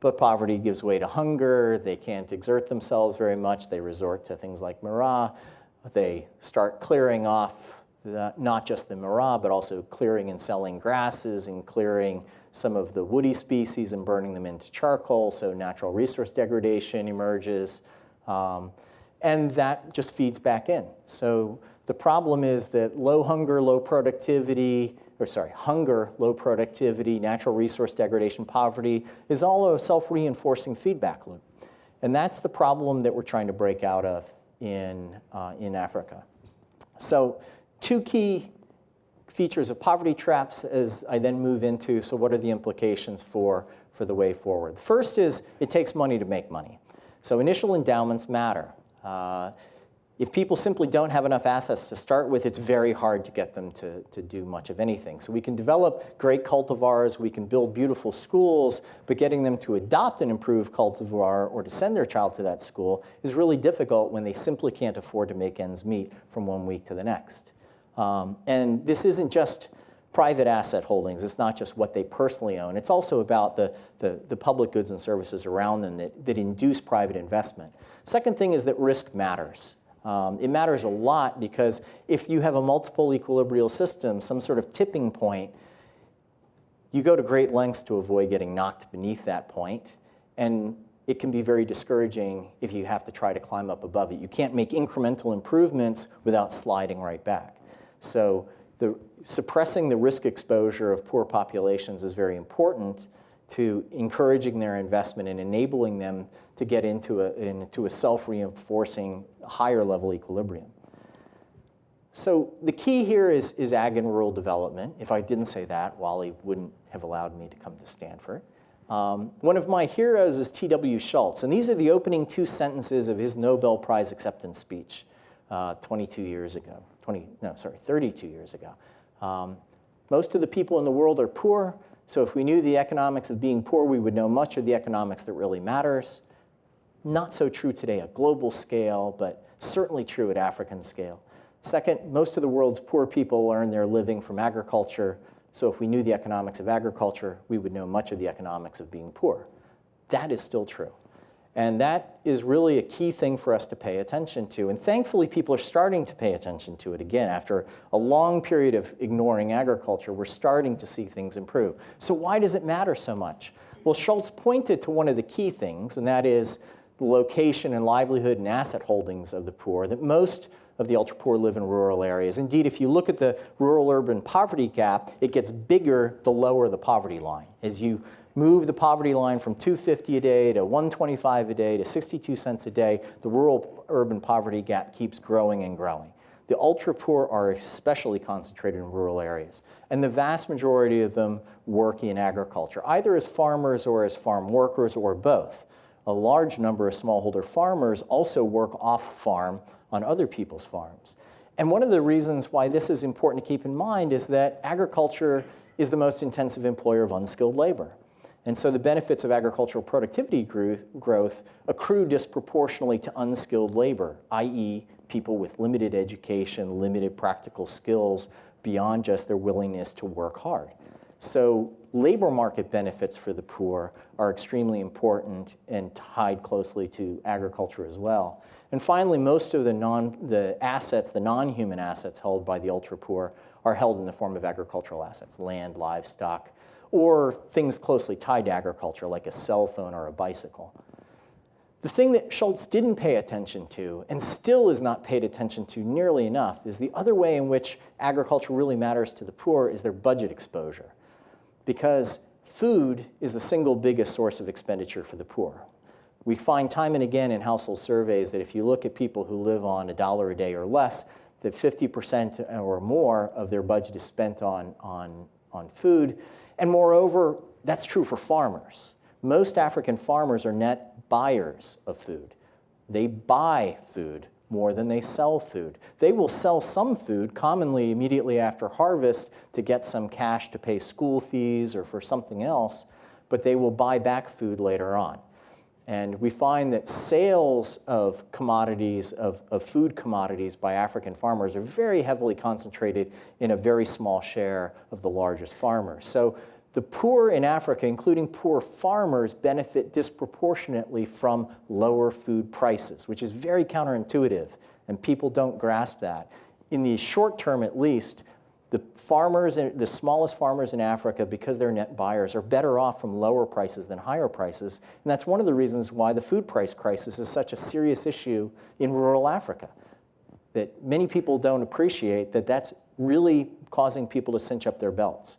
But poverty gives way to hunger. They can't exert themselves very much. They resort to things like miraa. They start clearing off not just the miraa, but also clearing and selling grasses and clearing some of the woody species and burning them into charcoal. So natural resource degradation emerges. And that just feeds back in. So the problem is that hunger, low productivity, low productivity, natural resource degradation, poverty is all a self-reinforcing feedback loop. And that's the problem that we're trying to break out of in Africa. So two key features of poverty traps as I then move into, so what are the implications for the way forward? The first is it takes money to make money. So initial endowments matter. If people simply don't have enough assets to start with, it's very hard to get them to do much of anything. So we can develop great cultivars, we can build beautiful schools, but getting them to adopt an improved cultivar or to send their child to that school is really difficult when they simply can't afford to make ends meet from one week to the next. And this isn't just private asset holdings. It's not just what they personally own. It's also about the public goods and services around them that induce private investment. Second thing is that risk matters. It matters a lot because if you have a multiple equilibrial system, some sort of tipping point, you go to great lengths to avoid getting knocked beneath that point. And it can be very discouraging if you have to try to climb up above it. You can't make incremental improvements without sliding right back. So suppressing the risk exposure of poor populations is very important to encouraging their investment and enabling them to get into a self-reinforcing higher level equilibrium. So the key here is ag and rural development. If I didn't say that, Wally wouldn't have allowed me to come to Stanford. One of my heroes is T.W. Schultz, and these are the opening two sentences of his Nobel Prize acceptance speech 32 years ago. Most of the people in the world are poor, so if we knew the economics of being poor, we would know much of the economics that really matters. Not so true today at global scale, but certainly true at African scale. Second, most of the world's poor people earn their living from agriculture, so if we knew the economics of agriculture, we would know much of the economics of being poor. That is still true. And that is really a key thing for us to pay attention to. And thankfully, people are starting to pay attention to it again. After a long period of ignoring agriculture, we're starting to see things improve. So why does it matter so much? Well, Schultz pointed to one of the key things, and that is the location and livelihood and asset holdings of the poor, that most of the ultra-poor live in rural areas. Indeed, if you look at the rural-urban poverty gap, it gets bigger the lower the poverty line. As you move the poverty line from $2.50 a day to $1.25 a day to 62 cents a day, the rural-urban poverty gap keeps growing and growing. The ultra-poor are especially concentrated in rural areas, and the vast majority of them work in agriculture, either as farmers or as farm workers or both. A large number of smallholder farmers also work off-farm on other people's farms. And one of the reasons why this is important to keep in mind is that agriculture is the most intensive employer of unskilled labor. And so the benefits of agricultural productivity growth accrue disproportionately to unskilled labor, i.e. people with limited education, limited practical skills beyond just their willingness to work hard. So labor market benefits for the poor are extremely important and tied closely to agriculture as well. And finally, most of the non-human assets held by the ultra-poor are held in the form of agricultural assets, land, livestock, or things closely tied to agriculture, like a cell phone or a bicycle. The thing that Schultz didn't pay attention to, and still is not paid attention to nearly enough, is the other way in which agriculture really matters to the poor is their budget exposure. Because food is the single biggest source of expenditure for the poor. We find time and again in household surveys that if you look at people who live on $1 a day or less, that 50% or more of their budget is spent on food. And moreover, that's true for farmers. Most African farmers are net buyers of food. They buy food more than they sell food. They will sell some food, commonly immediately after harvest, to get some cash to pay school fees or for something else, but they will buy back food later on. And we find that sales of commodities, of food commodities by African farmers are very heavily concentrated in a very small share of the largest farmers. So the poor in Africa, including poor farmers, benefit disproportionately from lower food prices, which is very counterintuitive, and people don't grasp that. In the short term, at least, the farmers, the smallest farmers in Africa, because they're net buyers, are better off from lower prices than higher prices. And that's one of the reasons why the food price crisis is such a serious issue in rural Africa, that many people don't appreciate that that's really causing people to cinch up their belts.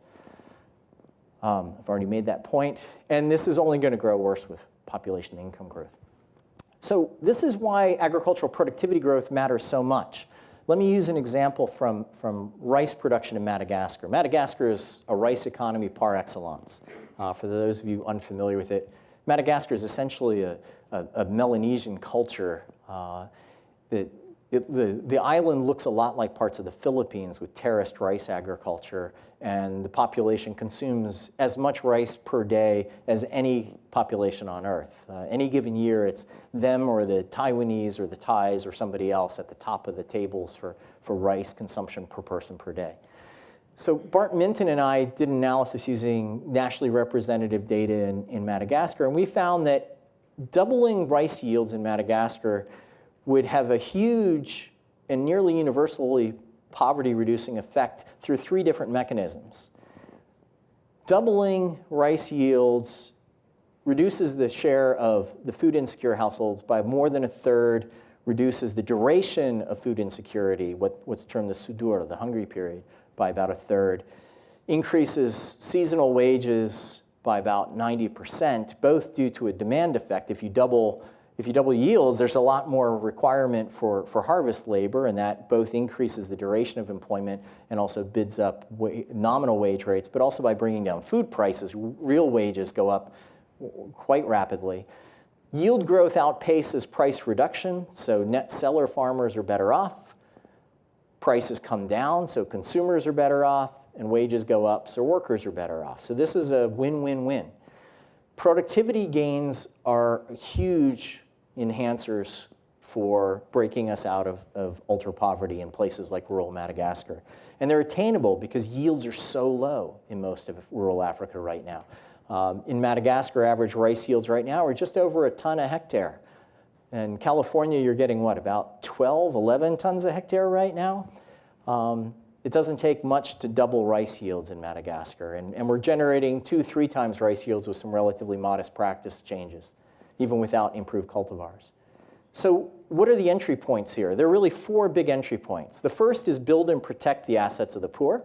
I've already made that point, and this is only going to grow worse with population and income growth. So this is why agricultural productivity growth matters so much. Let me use an example from rice production in Madagascar. Madagascar is a rice economy par excellence. For those of you unfamiliar with it, Madagascar is essentially a Melanesian culture that The island looks a lot like parts of the Philippines with terraced rice agriculture, and the population consumes as much rice per day as any population on Earth. Any given year, it's them or the Taiwanese or the Thais or somebody else at the top of the tables for rice consumption per person per day. So Bart Minton and I did an analysis using nationally representative data in Madagascar, and we found that doubling rice yields in Madagascar would have a huge and nearly universally poverty-reducing effect through 3 different mechanisms. Doubling rice yields reduces the share of the food insecure households by more than 1/3, reduces the duration of food insecurity, what's termed the sudur, the hungry period, by about 1/3, increases seasonal wages by about 90%, both due to a demand effect. If you double yields, there's a lot more requirement for harvest labor, and that both increases the duration of employment and also bids up nominal wage rates, but also by bringing down food prices, real wages go up quite rapidly. Yield growth outpaces price reduction, so net seller farmers are better off. Prices come down, so consumers are better off, and wages go up, so workers are better off. So this is a win-win-win. Productivity gains are huge enhancers for breaking us out of ultra-poverty in places like rural Madagascar. And they're attainable because yields are so low in most of rural Africa right now. In Madagascar, average rice yields right now are just over 1 ton a hectare. In California, you're getting what, about 12, 11 tons a hectare right now? It doesn't take much to double rice yields in Madagascar, and we're generating 2-3 times rice yields with some relatively modest practice changes, even without improved cultivars. So what are the entry points here? There are really 4 big entry points. The first is build and protect the assets of the poor,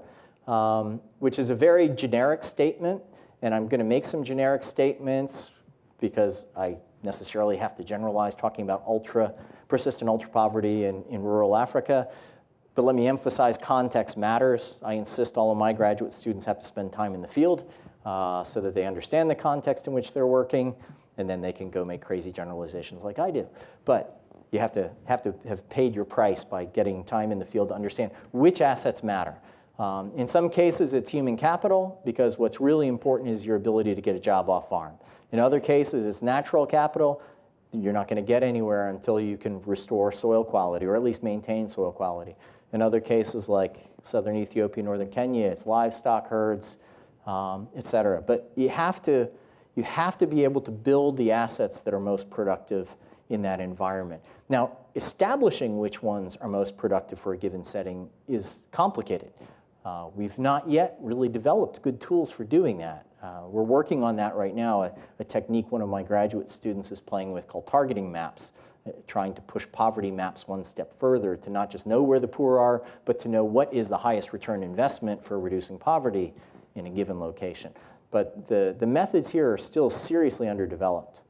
which is a very generic statement, and I'm going to make some generic statements because I necessarily have to generalize talking about persistent ultra-poverty in rural Africa. But let me emphasize context matters. I insist all of my graduate students have to spend time in the field so that they understand the context in which they're working, and then they can go make crazy generalizations like I do. But you have to have paid your price by getting time in the field to understand which assets matter. In some cases, it's human capital, because what's really important is your ability to get a job off farm. In other cases, it's natural capital. You're not going to get anywhere until you can restore soil quality, or at least maintain soil quality. In other cases, like southern Ethiopia, northern Kenya, it's livestock herds, et cetera. But you have to be able to build the assets that are most productive in that environment. Now, establishing which ones are most productive for a given setting is complicated. We've not yet really developed good tools for doing that. We're working on that right now, a technique one of my graduate students is playing with called targeting maps, trying to push poverty maps one step further to not just know where the poor are, but to know what is the highest return investment for reducing poverty in a given location. But the methods here are still seriously underdeveloped.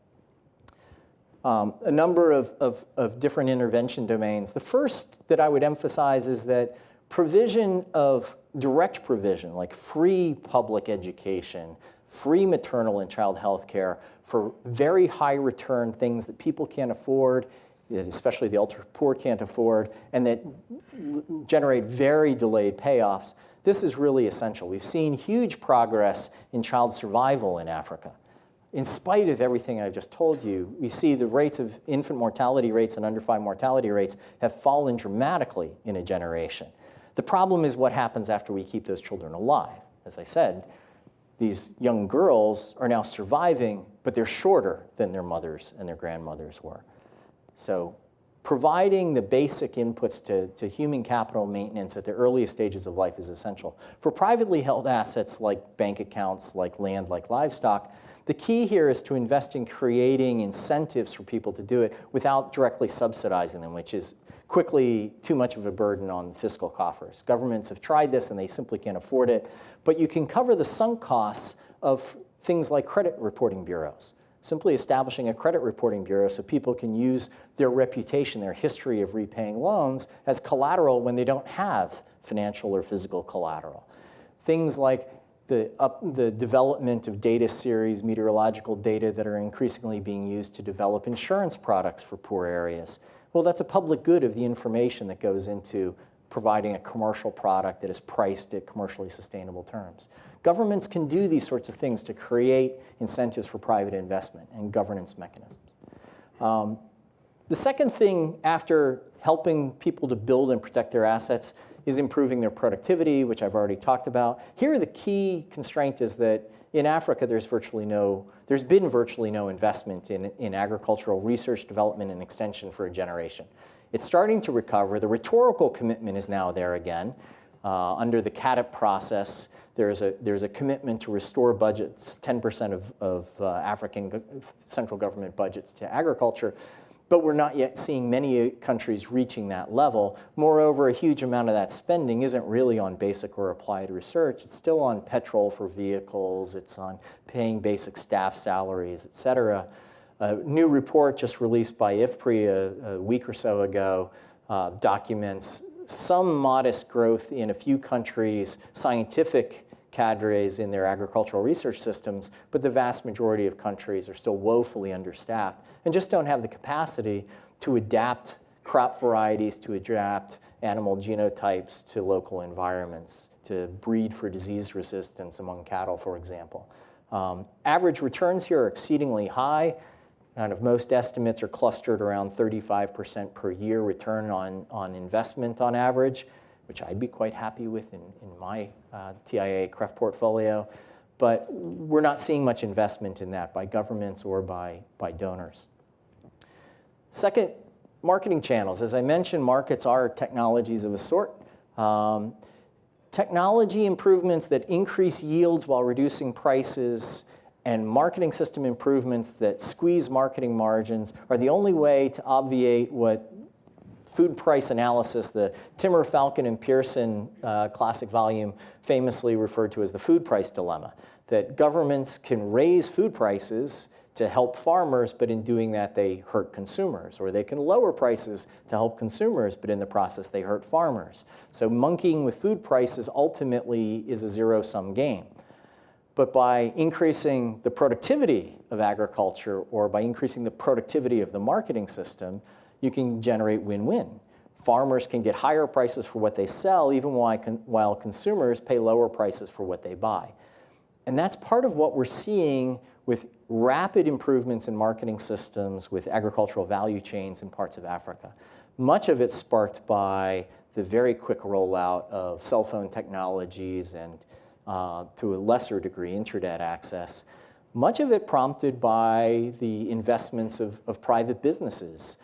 A number of different intervention domains. The first that I would emphasize is that direct provision, like free public education, free maternal and child health care for very high return things that people can't afford, that especially the ultra poor can't afford, and that generate very delayed payoffs. This is really essential. We've seen huge progress in child survival in Africa. In spite of everything I've just told you, we see the rates of infant mortality rates and under 5 mortality rates have fallen dramatically in a generation. The problem is what happens after we keep those children alive. As I said, these young girls are now surviving, but they're shorter than their mothers and their grandmothers were. So providing the basic inputs to human capital maintenance at the earliest stages of life is essential. For privately held assets like bank accounts, like land, like livestock, the key here is to invest in creating incentives for people to do it without directly subsidizing them, which is quickly too much of a burden on fiscal coffers. Governments have tried this and they simply can't afford it. But you can cover the sunk costs of things like credit reporting bureaus. Simply establishing a credit reporting bureau so people can use their reputation, their history of repaying loans as collateral when they don't have financial or physical collateral. Things like the development of data series, meteorological data that are increasingly being used to develop insurance products for poor areas. Well, that's a public good of the information that goes into providing a commercial product that is priced at commercially sustainable terms. Governments can do these sorts of things to create incentives for private investment and governance mechanisms. The second thing after helping people to build and protect their assets is improving their productivity, which I've already talked about. Here, the key constraint is that in Africa, there's been virtually no investment in agricultural research, development, and extension for a generation. It's starting to recover. The rhetorical commitment is now there again. Under the CADIP process, there's a commitment to restore budgets, 10% of African central government budgets to agriculture. But we're not yet seeing many countries reaching that level. Moreover, a huge amount of that spending isn't really on basic or applied research. It's still on petrol for vehicles. It's on paying basic staff salaries, et cetera. A new report just released by Equilibria a week or so ago documents some modest growth in a few countries, scientific cadres in their agricultural research systems, but the vast majority of countries are still woefully understaffed and just don't have the capacity to adapt crop varieties, to adapt animal genotypes to local environments, to breed for disease resistance among cattle, for example. Average returns here are exceedingly high. Kind of most estimates are clustered around 35% per year return on investment on average, which I'd be quite happy with in my TIA CREF portfolio. But we're not seeing much investment in that by governments or by donors. Second, marketing channels. As I mentioned, markets are technologies of a sort. Technology improvements that increase yields while reducing prices and marketing system improvements that squeeze marketing margins are the only way to obviate what food price analysis, the Timmer, Falcon, and Pearson classic volume famously referred to as the food price dilemma, that governments can raise food prices to help farmers, but in doing that they hurt consumers, or they can lower prices to help consumers, but in the process they hurt farmers. So monkeying with food prices ultimately is a zero-sum game. But by increasing the productivity of agriculture or by increasing the productivity of the marketing system, you can generate win-win. Farmers can get higher prices for what they sell, even while consumers pay lower prices for what they buy. And that's part of what we're seeing with rapid improvements in marketing systems, with agricultural value chains in parts of Africa. Much of it sparked by the very quick rollout of cell phone technologies and to a lesser degree, internet access. Much of it prompted by the investments of private businesses.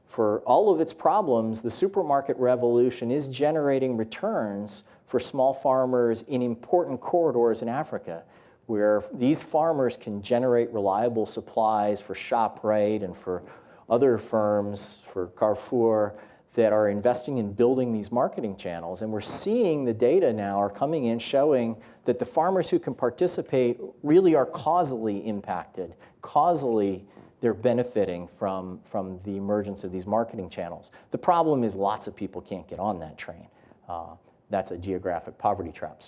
For all of its problems, the supermarket revolution is generating returns for small farmers in important corridors in Africa, where these farmers can generate reliable supplies for ShopRite and for other firms, for Carrefour, that are investing in building these marketing channels. And we're seeing the data now are coming in showing that the farmers who can participate really are causally impacted. Causally, they're benefiting from the emergence of these marketing channels. The problem is lots of people can't get on that train. That's a geographic poverty trap.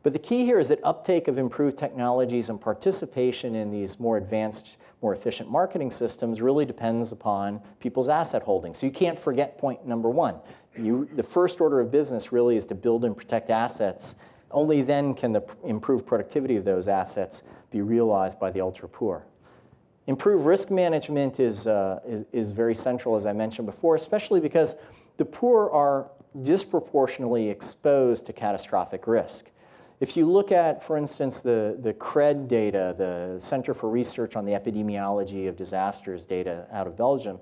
But the key here is that uptake of improved technologies and participation in these more advanced, more efficient marketing systems really depends upon people's asset holdings. So you can't forget point number one. The first order of business really is to build and protect assets. Only then can the improved productivity of those assets be realized by the ultra poor. Improved risk management is very central, as I mentioned before, especially because the poor are disproportionately exposed to catastrophic risk. If you look at, for instance, the CRED data, the Center for Research on the Epidemiology of Disasters data out of Belgium,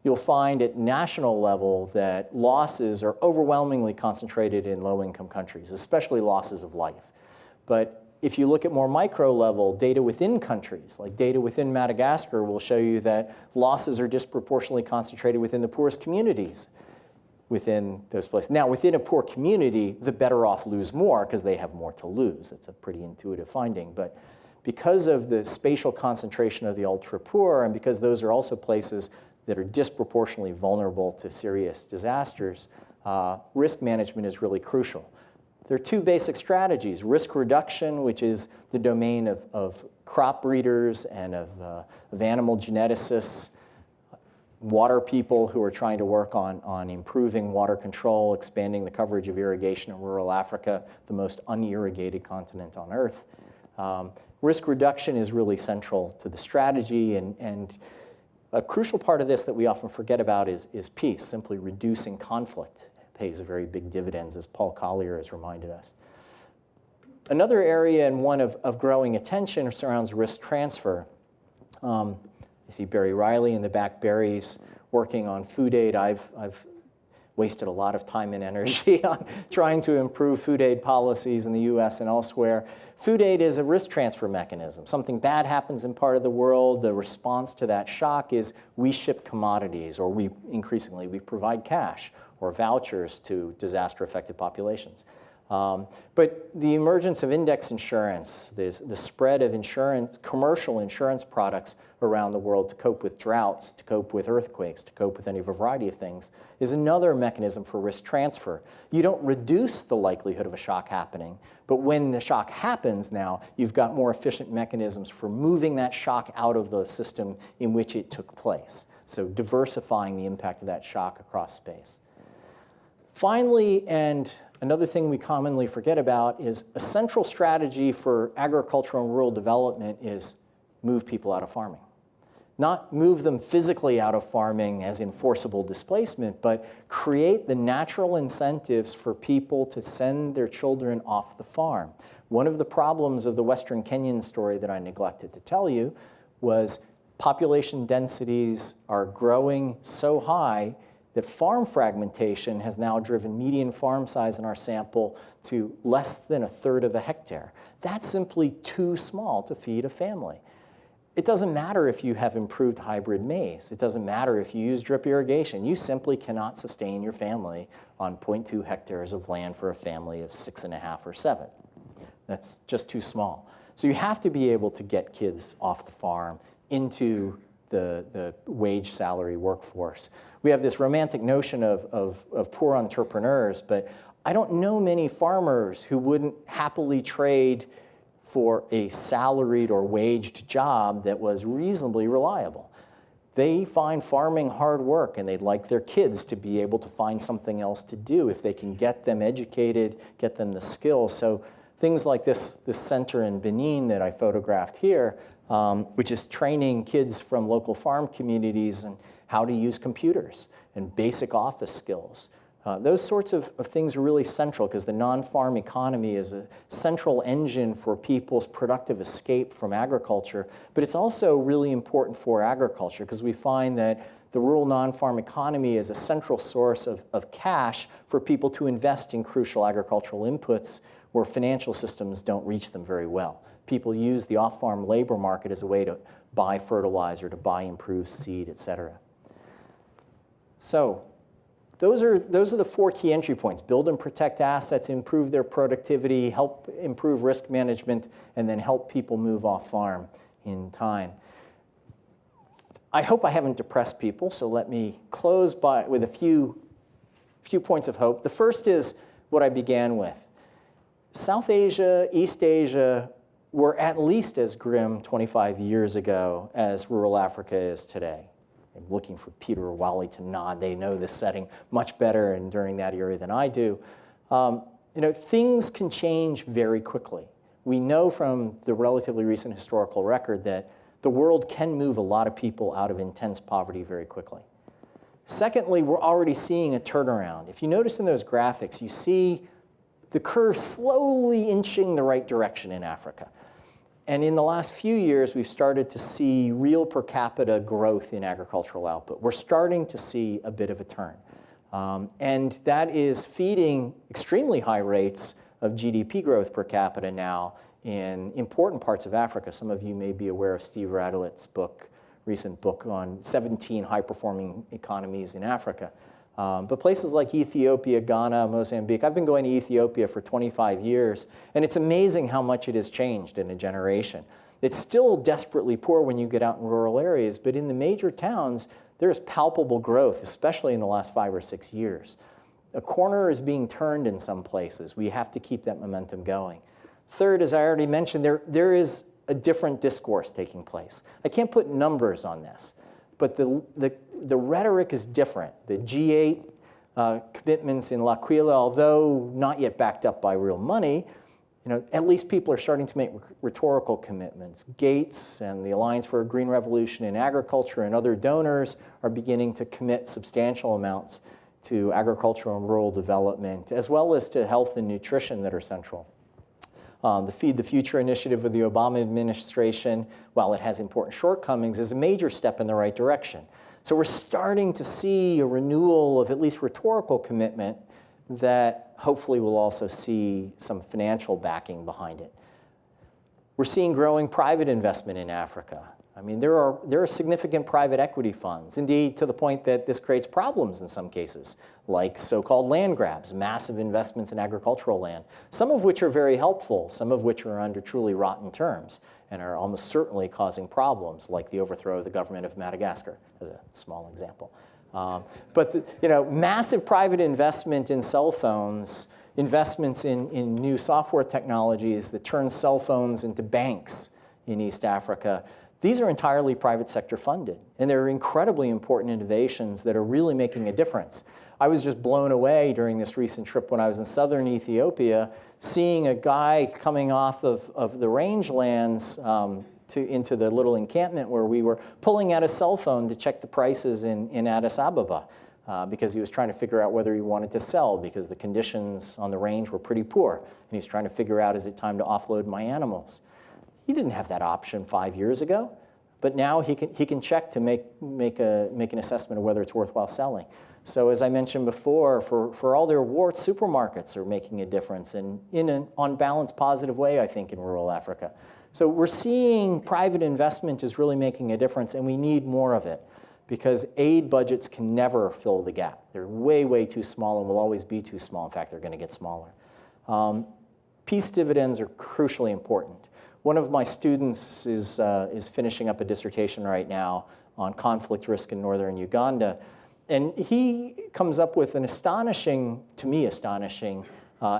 you'll find at national level that losses are overwhelmingly concentrated in low-income countries, especially losses of life. But if you look at more micro level data within countries, like data within Madagascar will show you that losses are disproportionately concentrated within the poorest communities within those places. Now, within a poor community, the better off lose more because they have more to lose. It's a pretty intuitive finding. But because of the spatial concentration of the ultra poor, and because those are also places that are disproportionately vulnerable to serious disasters, risk management is really crucial. There are two basic strategies: risk reduction, which is the domain of crop breeders and of animal geneticists. water people who are trying to work on improving water control, expanding the coverage of irrigation in rural Africa, the most unirrigated continent on Earth. Risk reduction is really central to the strategy, and a crucial part of this that we often forget about is peace. Simply reducing conflict pays a very big dividends, as Paul Collier has reminded us. Another area and one of growing attention surrounds risk transfer. You see Barry Riley in the back. Barry's working on food aid. I've wasted a lot of time and energy on trying to improve food aid policies in the US and elsewhere. Food aid is a risk transfer mechanism. Something bad happens in part of the world. The response to that shock is we ship commodities, or increasingly we provide cash or vouchers to disaster-affected populations. But the emergence of index insurance, the spread of insurance, commercial insurance products around the world to cope with droughts, to cope with earthquakes, to cope with any variety of things, is another mechanism for risk transfer. You don't reduce the likelihood of a shock happening, but when the shock happens now, you've got more efficient mechanisms for moving that shock out of the system in which it took place. So diversifying the impact of that shock across space. Finally, and another thing we commonly forget about, is a central strategy for agricultural and rural development is move people out of farming. Not move them physically out of farming as in forcible displacement, but create the natural incentives for people to send their children off the farm. One of the problems of the Western Kenyan story that I neglected to tell you was population densities are growing so high that farm fragmentation has now driven median farm size in our sample to less than 1/3 of a hectare. That's simply too small to feed a family. It doesn't matter if you have improved hybrid maize. It doesn't matter if you use drip irrigation. You simply cannot sustain your family on 0.2 hectares of land for a family of 6.5 or 7. That's just too small. So you have to be able to get kids off the farm into the wage salary workforce. We have this romantic notion of poor entrepreneurs, but I don't know many farmers who wouldn't happily trade for a salaried or waged job that was reasonably reliable. They find farming hard work, and they'd like their kids to be able to find something else to do if they can get them educated, get them the skills. So things like this center in Benin that I photographed here, which is training kids from local farm communities and how to use computers and basic office skills. Those sorts of things are really central because the non-farm economy is a central engine for people's productive escape from agriculture, but it's also really important for agriculture because we find that the rural non-farm economy is a central source of cash for people to invest in crucial agricultural inputs where financial systems don't reach them very well. People use the off-farm labor market as a way to buy fertilizer, to buy improved seed, et cetera. So those are the 4 key entry points: build and protect assets, improve their productivity, help improve risk management, and then help people move off farm in time. I hope I haven't depressed people, so let me close with a few points of hope. The first is what I began with. South Asia, East Asia were at least as grim 25 years ago as rural Africa is today. I'm looking for Peter or Wally to nod. They know this setting much better and during that era than I do. Things can change very quickly. We know from the relatively recent historical record that the world can move a lot of people out of intense poverty very quickly. Secondly, we're already seeing a turnaround. If you notice in those graphics, you see the curve slowly inching the right direction in Africa. And in the last few years, we've started to see real per capita growth in agricultural output. We're starting to see a bit of a turn. And that is feeding extremely high rates of GDP growth per capita now in important parts of Africa. Some of you may be aware of Steve Radlett's recent book on 17 high-performing economies in Africa. But places like Ethiopia, Ghana, Mozambique, I've been going to Ethiopia for 25 years, and it's amazing how much it has changed in a generation. It's still desperately poor when you get out in rural areas, but in the major towns, there's palpable growth, especially in the last 5 or 6 years. A corner is being turned in some places. We have to keep that momentum going. Third, as I already mentioned, there is a different discourse taking place. I can't put numbers on this, but the rhetoric is different. The G8 commitments in L'Aquila, although not yet backed up by real money, at least people are starting to make rhetorical commitments. Gates and the Alliance for a Green Revolution in Agriculture and other donors are beginning to commit substantial amounts to agricultural and rural development, as well as to health and nutrition that are central. The Feed the Future initiative of the Obama administration, while it has important shortcomings, is a major step in the right direction. So we're starting to see a renewal of at least rhetorical commitment that hopefully will also see some financial backing behind it. We're seeing growing private investment in Africa. I mean, there are significant private equity funds, indeed to the point that this creates problems in some cases, like so-called land grabs, massive investments in agricultural land, some of which are very helpful, some of which are under truly rotten terms and are almost certainly causing problems, like the overthrow of the government of Madagascar, as a small example. Massive private investment in cell phones, investments in new software technologies that turn cell phones into banks in East Africa, these are entirely private sector funded, and they're incredibly important innovations that are really making a difference. I was just blown away during this recent trip when I was in southern Ethiopia, seeing a guy coming off of the rangelands into the little encampment where we were, pulling out a cell phone to check the prices in Addis Ababa because he was trying to figure out whether he wanted to sell because the conditions on the range were pretty poor. And he was trying to figure out, is it time to offload my animals? He didn't have that option 5 years ago, but now he can check to make an assessment of whether it's worthwhile selling. So as I mentioned before, for all their warts, supermarkets are making a difference in an on balance positive way, I think, in rural Africa. So we're seeing private investment is really making a difference, and we need more of it because aid budgets can never fill the gap. They're way, way too small and will always be too small. In fact, they're going to get smaller. Peace dividends are crucially important. One of my students is finishing up a dissertation right now on conflict risk in northern Uganda. And he comes up with an astonishing, to me astonishing,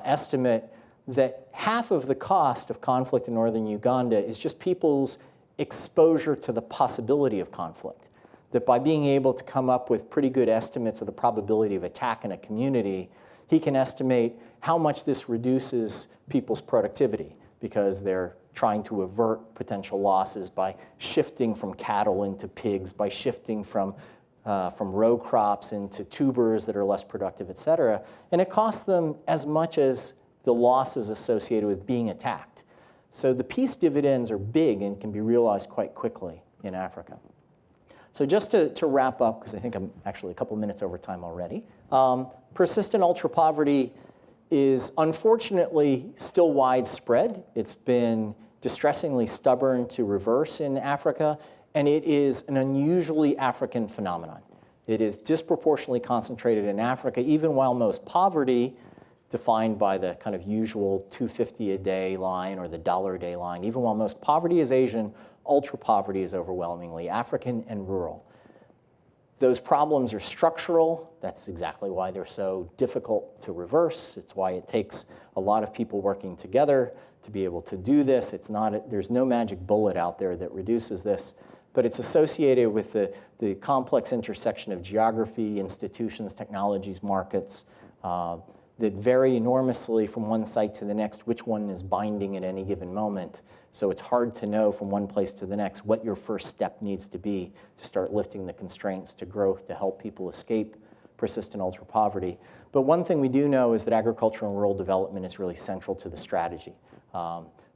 estimate that half of the cost of conflict in northern Uganda is just people's exposure to the possibility of conflict. That by being able to come up with pretty good estimates of the probability of attack in a community, he can estimate how much this reduces people's productivity because they're trying to avert potential losses by shifting from cattle into pigs, by shifting from row crops into tubers that are less productive, et cetera. And it costs them as much as the losses associated with being attacked. So the peace dividends are big and can be realized quite quickly in Africa. So just to wrap up, because I think I'm actually a couple minutes over time already, persistent ultra-poverty is unfortunately still widespread. It's been distressingly stubborn to reverse in Africa, and it is an unusually African phenomenon. It is disproportionately concentrated in Africa, even while most poverty, defined by the kind of usual $250 a day line or the $1 a day line, even while most poverty is Asian, ultra-poverty is overwhelmingly African and rural. Those problems are structural. That's exactly why they're so difficult to reverse. It's why it takes a lot of people working together to be able to do this. There's no magic bullet out there that reduces this, but it's associated with the complex intersection of geography, institutions, technologies, markets, that vary enormously from one site to the next, which one is binding at any given moment. So it's hard to know from one place to the next what your first step needs to be to start lifting the constraints to growth to help people escape persistent ultra-poverty. But one thing we do know is that agricultural and rural development is really central to the strategy.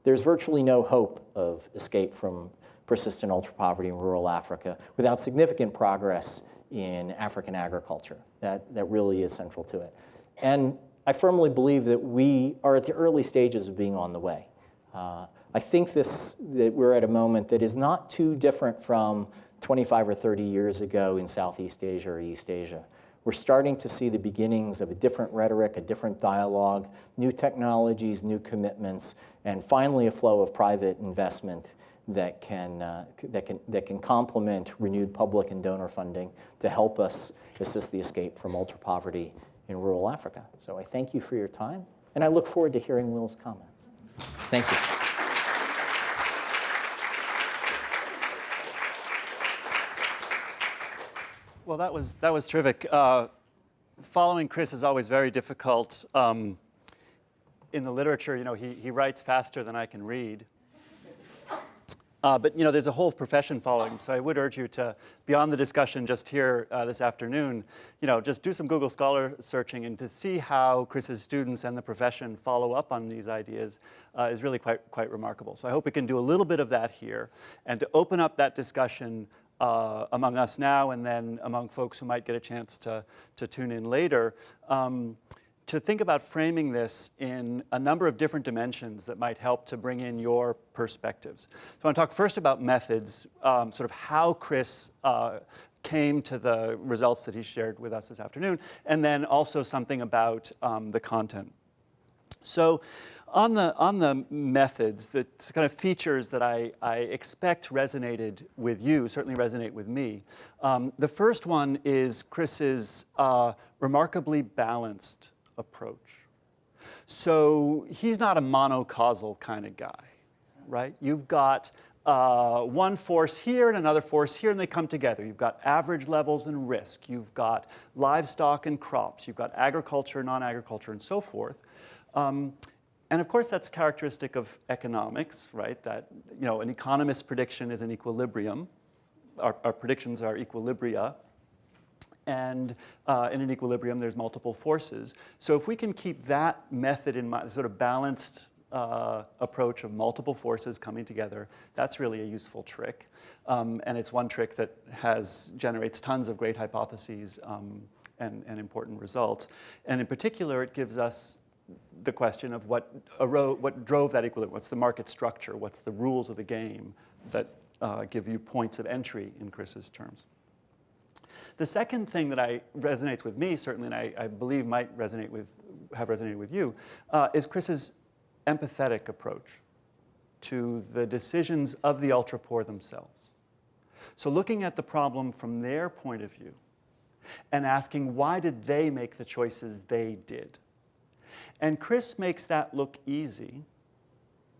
There's virtually no hope of escape from persistent ultra-poverty in rural Africa without significant progress in African agriculture. That really is central to it. And I firmly believe that we are at the early stages of being on the way. I think that we're at a moment that is not too different from 25 or 30 years ago in Southeast Asia or East Asia. We're starting to see the beginnings of a different rhetoric, a different dialogue, new technologies, new commitments, and finally a flow of private investment that can complement renewed public and donor funding to help us assist the escape from ultra-poverty in rural Africa. So I thank you for your time, and I look forward to hearing Will's comments. Thank you. Well, that was terrific. Following Chris is always very difficult. In the literature, he writes faster than I can read. But there's a whole profession following him, so I would urge you to, beyond the discussion just here this afternoon, just do some Google Scholar searching, and to see how Chris's students and the profession follow up on these ideas is really quite remarkable. So I hope we can do a little bit of that here, and to open up that discussion among us now and then among folks who might get a chance to tune in later, to think about framing this in a number of different dimensions that might help to bring in your perspectives. So I want to talk first about methods, sort of how Chris came to the results that he shared with us this afternoon, and then also something about the content. So on the methods, the kind of features that I expect resonated with you, certainly resonate with me. The first one is Chris's remarkably balanced approach. So he's not a monocausal kind of guy, right? You've got one force here and another force here, and they come together. You've got average levels and risk. You've got livestock and crops. You've got agriculture, non-agriculture, and so forth. And of course, that's characteristic of economics, right? That an economist's prediction is an equilibrium. Our predictions are equilibria. And in an equilibrium, there's multiple forces. So if we can keep that method in mind, sort of balanced approach of multiple forces coming together, that's really a useful trick. And it's one trick that generates tons of great hypotheses and important results. And in particular, it gives us the question of what drove that equilibrium. What's the market structure? What's the rules of the game that give you points of entry in Chris's terms? The second thing that resonates with me, certainly, and I believe might have resonated with you, is Chris's empathetic approach to the decisions of the ultra-poor themselves. So looking at the problem from their point of view and asking, why did they make the choices they did? And Chris makes that look easy,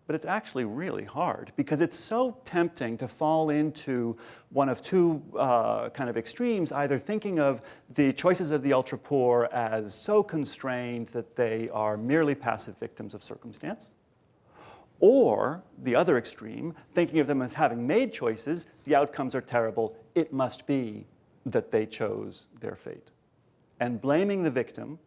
but it's actually really hard, because it's so tempting to fall into one of two kind of extremes, either thinking of the choices of the ultra-poor as so constrained that they are merely passive victims of circumstance, or the other extreme, thinking of them as having made choices, the outcomes are terrible, it must be that they chose their fate. And blaming the victim,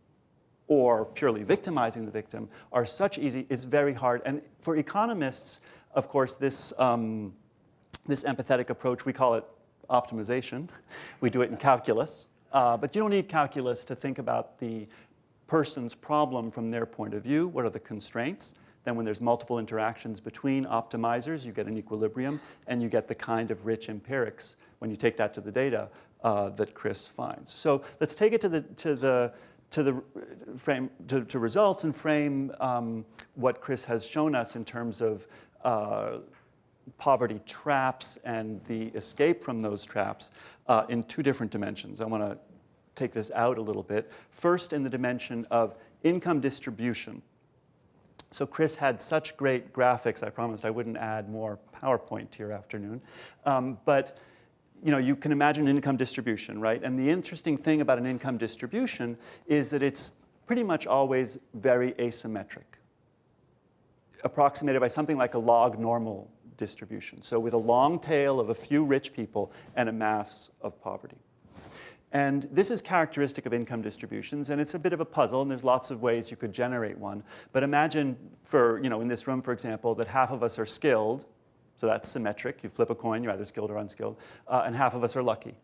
or purely victimizing the victim, it's very hard. And for economists, of course, this empathetic approach, we call it optimization. We do it in calculus. But you don't need calculus to think about the person's problem from their point of view. What are the constraints? Then when there's multiple interactions between optimizers, you get an equilibrium, and you get the kind of rich empirics, when you take that to the data, that Chris finds. So let's take it to results and frame what Chris has shown us in terms of poverty traps and the escape from those traps in two different dimensions. I want to take this out a little bit. First, in the dimension of income distribution. So Chris had such great graphics. I promised I wouldn't add more PowerPoint here afternoon. But you can imagine income distribution, right? And the interesting thing about an income distribution is that it's pretty much always very asymmetric, approximated by something like a log normal distribution. So with a long tail of a few rich people and a mass of poverty. And this is characteristic of income distributions, and it's a bit of a puzzle, and there's lots of ways you could generate one. But imagine in this room, for example, that half of us are skilled. So that's symmetric. You flip a coin, you're either skilled or unskilled. And half of us are lucky.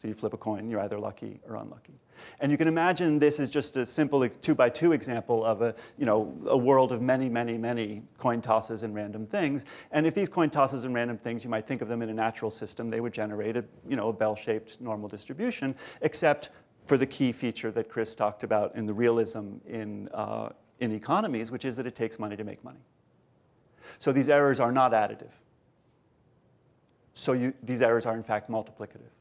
So you flip a coin, you're either lucky or unlucky. And you can imagine this is just a simple 2x2 example of a world of many, many, many coin tosses and random things. And if these coin tosses and random things, you might think of them in a natural system, they would generate a bell-shaped normal distribution, except for the key feature that Chris talked about in the realism in economies, which is that it takes money to make money. So these errors are not additive. So these errors are, in fact, multiplicative.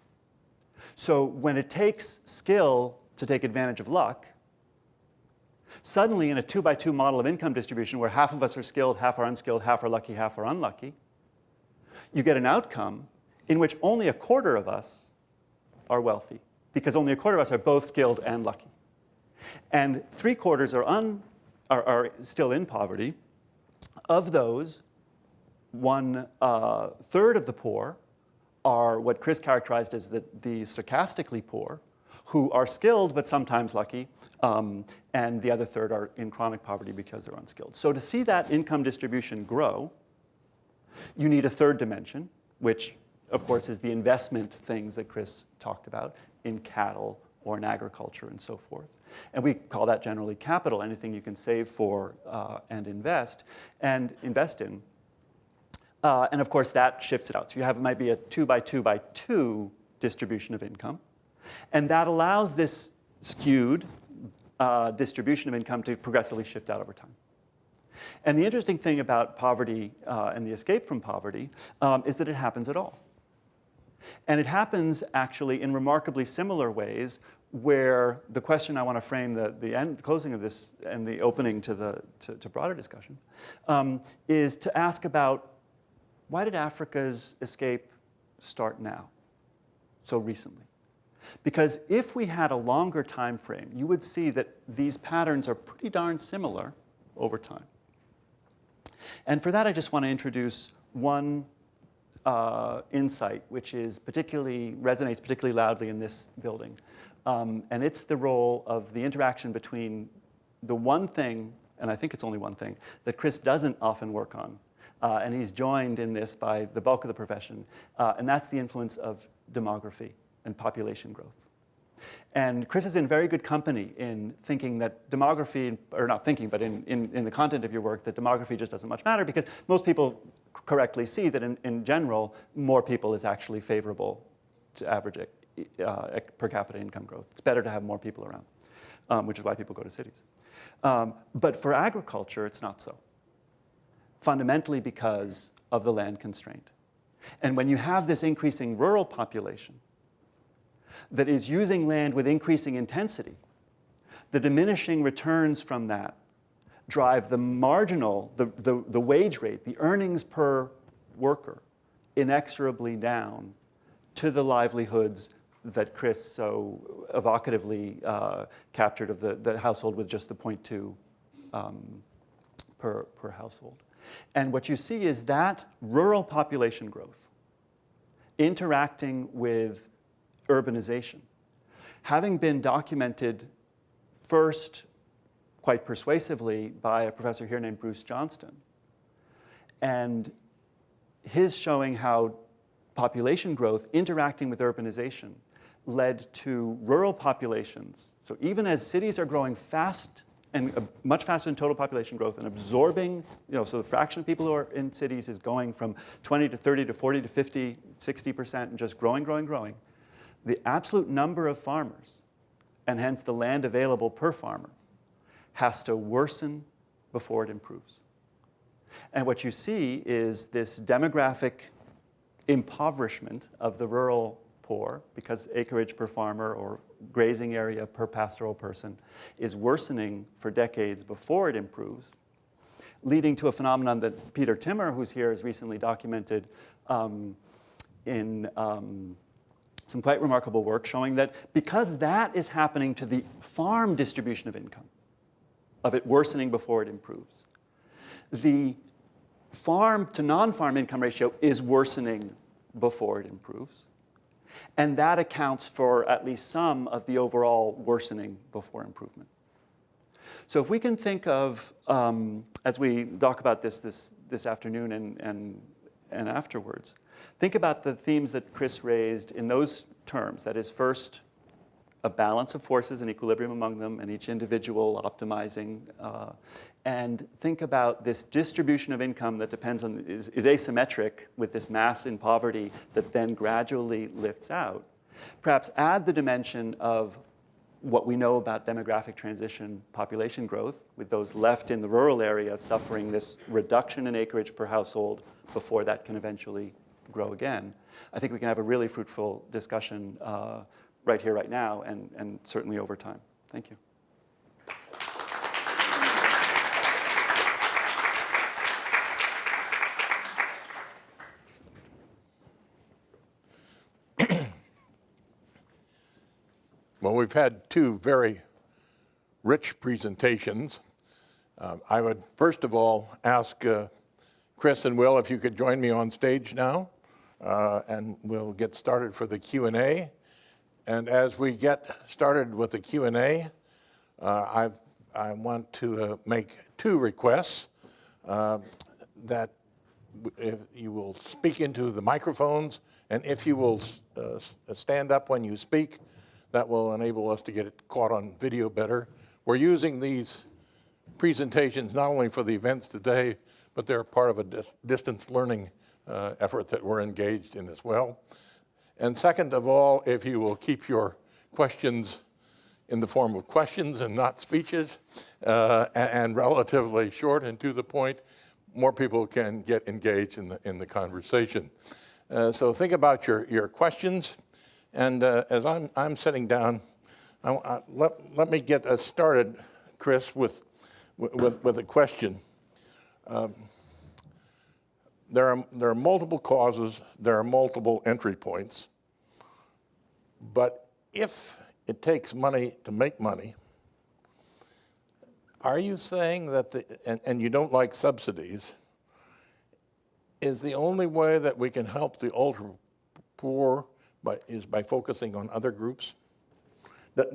So when it takes skill to take advantage of luck, suddenly in a 2x2 model of income distribution where half of us are skilled, half are unskilled, half are lucky, half are unlucky, you get an outcome in which only a quarter of us are wealthy, because only a quarter of us are both skilled and lucky. And 3/4 are still in poverty. Of those, 1/3 of the poor are what Chris characterized as the stochastically poor, who are skilled but sometimes lucky, and the other third are in chronic poverty because they're unskilled. So to see that income distribution grow, you need a third dimension, which of course is the investment things that Chris talked about in cattle or in agriculture and so forth. And we call that generally capital, anything you can save for and invest in. And of course, that shifts it out. So it might be a 2 by 2 by 2 distribution of income. And that allows this skewed distribution of income to progressively shift out over time. And the interesting thing about poverty and the escape from poverty is that it happens at all. And it happens actually in remarkably similar ways, where the question I want to frame the closing of this and the opening to broader discussion is to ask about, why did Africa's escape start now, so recently? Because if we had a longer time frame, you would see that these patterns are pretty darn similar over time. And for that, I just want to introduce one insight, which resonates particularly loudly in this building. And it's the role of the interaction between the one thing, and I think it's only one thing, that Chris doesn't often work on. And he's joined in this by the bulk of the profession. And that's the influence of demography and population growth. And Chris is in very good company in thinking that demography, or not thinking, but in the content of your work, that demography just doesn't much matter, because most people correctly see that in general, more people is actually favorable to average per capita income growth. It's better to have more people around, which is why people go to cities. But for agriculture, it's not so. Fundamentally because of the land constraint. And when you have this increasing rural population that is using land with increasing intensity, the diminishing returns from that drive the marginal, the wage rate, the earnings per worker, inexorably down to the livelihoods that Chris so evocatively captured of the household with just the 0.2 per household. And what you see is that rural population growth interacting with urbanization, having been documented first quite persuasively by a professor here named Bruce Johnston, and his showing how population growth interacting with urbanization led to rural populations. So even as cities are growing fast and much faster than total population growth and absorbing, so the fraction of people who are in cities is going from 20 to 30 to 40 to 50, 60% and just growing, the absolute number of farmers, and hence the land available per farmer, has to worsen before it improves. And what you see is this demographic impoverishment of the rural poor, because acreage per farmer or grazing area per pastoral person is worsening for decades before it improves, leading to a phenomenon that Peter Timmer, who's here, has recently documented in some quite remarkable work, showing that because that is happening to the farm distribution of income, of it worsening before it improves, the farm to non-farm income ratio is worsening before it improves. And that accounts for at least some of the overall worsening before improvement. So if we can think of, as we talk about this afternoon and afterwards, think about the themes that Chris raised in those terms. That is, first, a balance of forces and equilibrium among them, and each individual optimizing. And think about this distribution of income that depends on, is asymmetric with this mass in poverty that then gradually lifts out. Perhaps add the dimension of what we know about demographic transition, population growth, with those left in the rural area suffering this reduction in acreage per household before that can eventually grow again. I think we can have a really fruitful discussion right here, right now, and certainly over time. Thank you. Well, we've had two very rich presentations. I would first of all ask Chris and Will if you could join me on stage now, and we'll get started for the Q&A. And as we get started with the Q&A, I want to make two requests that if you will speak into the microphones, and if you will stand up when you speak, that will enable us to get it caught on video better. We're using these presentations not only for the events today, but they're part of a distance learning effort that we're engaged in as well. And second of all, if you will keep your questions in the form of questions and not speeches, and relatively short and to the point, more people can get engaged in the conversation. So think about your questions, and as I'm sitting down, let me get us started, Chris, with a question. There are multiple causes, there are multiple entry points, but if it takes money to make money, are you saying that and you don't like subsidies, is the only way that we can help the ultra poor is by focusing on other groups? Do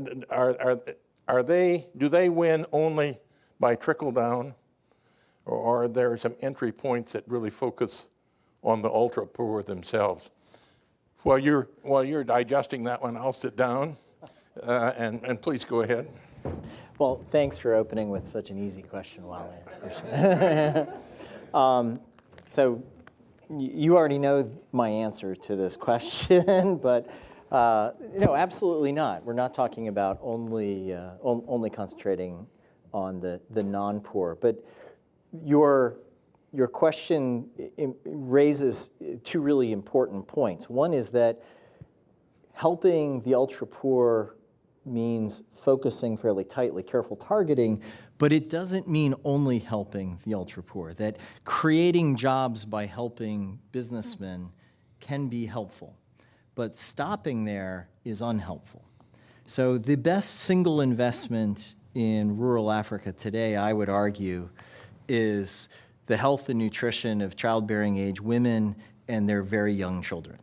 they win only by trickle down, or are there some entry points that really focus on the ultra poor themselves? While you're digesting that one, I'll sit down, and please go ahead. Well, thanks for opening with such an easy question, Wally. So you already know my answer to this question, but no, absolutely not. We're not talking about only concentrating on the non-poor. But your question raises two really important points. One is that helping the ultra-poor means focusing fairly tightly, careful targeting, but it doesn't mean only helping the ultra-poor. That creating jobs by helping businessmen can be helpful, but stopping there is unhelpful. So the best single investment in rural Africa today, I would argue, is the health and nutrition of childbearing age women and their very young children.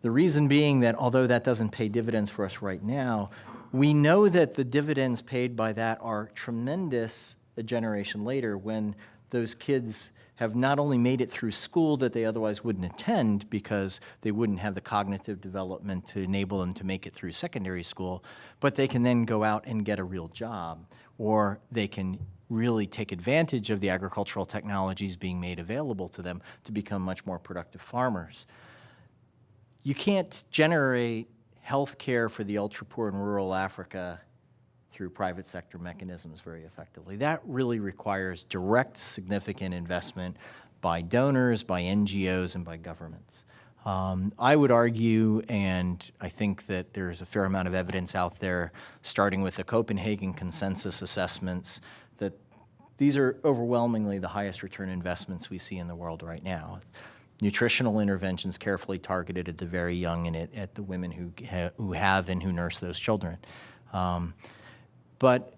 The reason being that although that doesn't pay dividends for us right now, we know that the dividends paid by that are tremendous a generation later when those kids have not only made it through school that they otherwise wouldn't attend because they wouldn't have the cognitive development to enable them to make it through secondary school, but they can then go out and get a real job, or they can really take advantage of the agricultural technologies being made available to them to become much more productive farmers. You can't generate health care for the ultra-poor in rural Africa through private sector mechanisms very effectively. That really requires direct, significant investment by donors, by NGOs, and by governments. I would argue, and I think that there's a fair amount of evidence out there, starting with the Copenhagen consensus assessments, that these are overwhelmingly the highest return investments we see in the world right now. Nutritional interventions carefully targeted at the very young and at the women who have and who nurse those children. But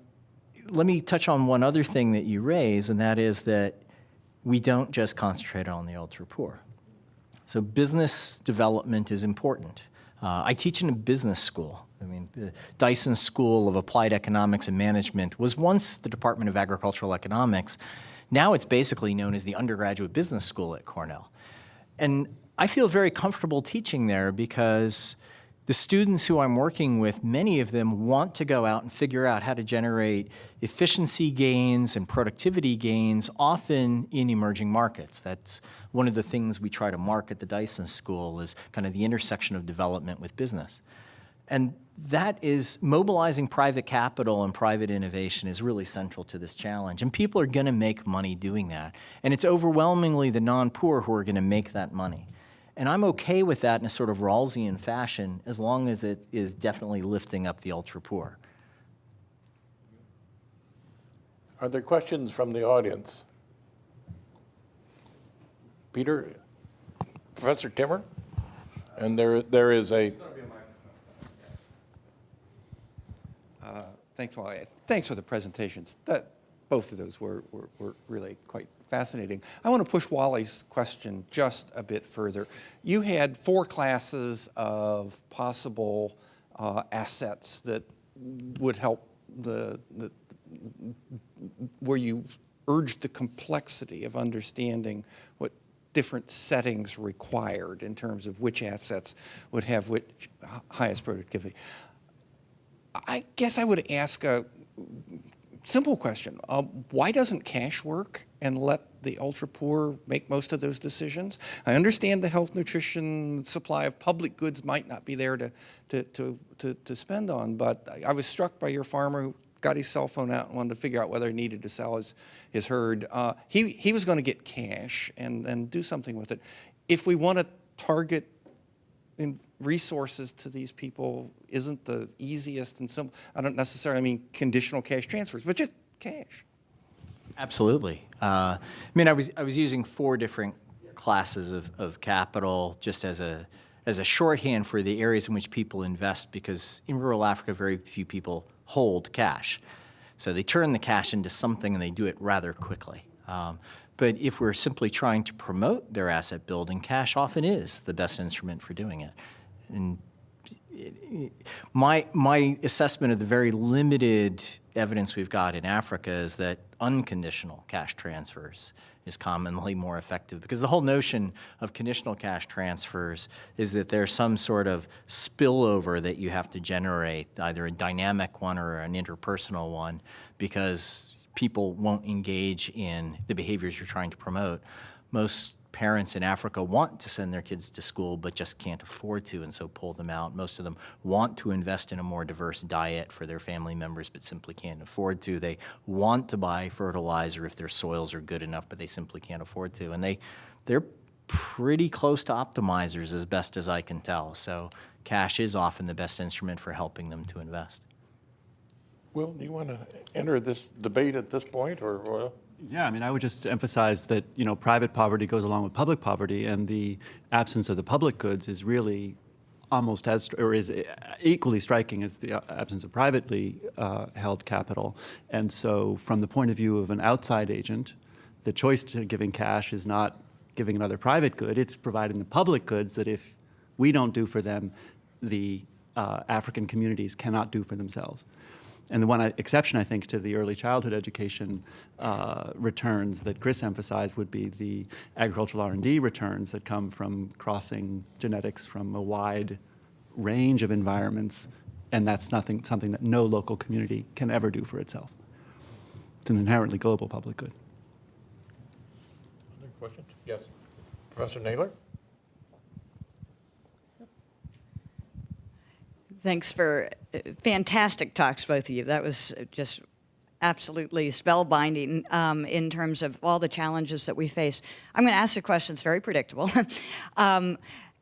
let me touch on one other thing that you raise, and that is that we don't just concentrate on the ultra-poor. So business development is important. I teach in a business school. I mean, the Dyson School of Applied Economics and Management was once the Department of Agricultural Economics. Now it's basically known as the Undergraduate Business School at Cornell. And I feel very comfortable teaching there because the students who I'm working with, many of them want to go out and figure out how to generate efficiency gains and productivity gains, often in emerging markets. That's one of the things we try to mark at the Dyson School, is kind of the intersection of development with business. And that is mobilizing private capital and private innovation is really central to this challenge. And people are going to make money doing that. And it's overwhelmingly the non-poor who are going to make that money. And I'm okay with that in a sort of Rawlsian fashion, as long as it is definitely lifting up the ultra-poor. Are there questions from the audience? Peter, Professor Timmer? And there is a... Thanks, Wally. Thanks for the presentations. Both of those were really quite fascinating. I want to push Wally's question just a bit further. You had 4 classes of possible assets that would help where you urged the complexity of understanding what different settings required in terms of which assets would have which highest productivity. I guess I would ask a simple question. Why doesn't cash work and let the ultra poor make most of those decisions? I understand the health, nutrition, supply of public goods might not be there to spend on, but I was struck by your farmer who got his cell phone out and wanted to figure out whether he needed to sell his herd. He was going to get cash and do something with it. If we want to target resources to these people, isn't the easiest and simple, I don't necessarily mean conditional cash transfers, but just cash. Absolutely. I mean, I was using 4 different classes of capital just as a shorthand for the areas in which people invest, because in rural Africa, very few people hold cash. So they turn the cash into something and they do it rather quickly. But if we're simply trying to promote their asset building, cash often is the best instrument for doing it. And my assessment of the very limited evidence we've got in Africa is that unconditional cash transfers is commonly more effective, because the whole notion of conditional cash transfers is that there's some sort of spillover that you have to generate, either a dynamic one or an interpersonal one, because people won't engage in the behaviors you're trying to promote. Most parents in Africa want to send their kids to school but just can't afford to, and so pull them out. Most of them want to invest in a more diverse diet for their family members but simply can't afford to. They want to buy fertilizer if their soils are good enough, but they simply can't afford to. And they're pretty close to optimizers as best as I can tell. So cash is often the best instrument for helping them to invest. Will, do you want to enter this debate at this point, or? Yeah, I mean, I would just emphasize that, private poverty goes along with public poverty, and the absence of the public goods is really almost is equally striking as the absence of privately held capital. And so from the point of view of an outside agent, the choice to giving cash is not giving another private good, it's providing the public goods that if we don't do for them, the African communities cannot do for themselves. And the one exception, I think, to the early childhood education returns that Chris emphasized would be the agricultural R&D returns that come from crossing genetics from a wide range of environments, and that's something that no local community can ever do for itself. It's an inherently global public good. Other questions? Yes. Professor Naylor? Thanks for fantastic talks, both of you. That was just absolutely spellbinding in terms of all the challenges that we face. I'm going to ask the questions very predictable.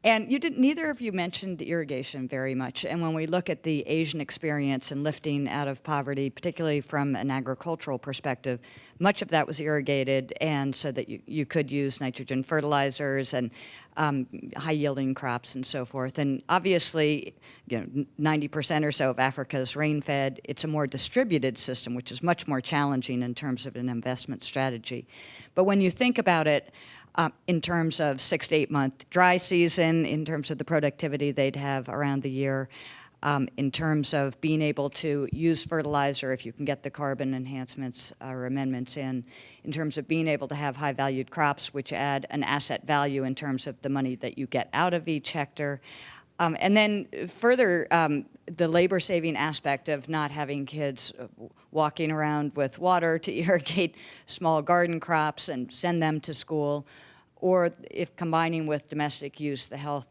And neither of you mentioned irrigation very much. And when we look at the Asian experience and lifting out of poverty, particularly from an agricultural perspective, much of that was irrigated, and so that you could use nitrogen fertilizers and high-yielding crops and so forth. And obviously, 90% or so of Africa is rain-fed. It's a more distributed system, which is much more challenging in terms of an investment strategy. But when you think about it, in terms of 6 to 8 month dry season, in terms of the productivity they'd have around the year, in terms of being able to use fertilizer if you can get the carbon enhancements or amendments in terms of being able to have high-valued crops, which add an asset value in terms of the money that you get out of each hectare. And then further, the labor-saving aspect of not having kids walking around with water to irrigate small garden crops and send them to school, or if combining with domestic use, the health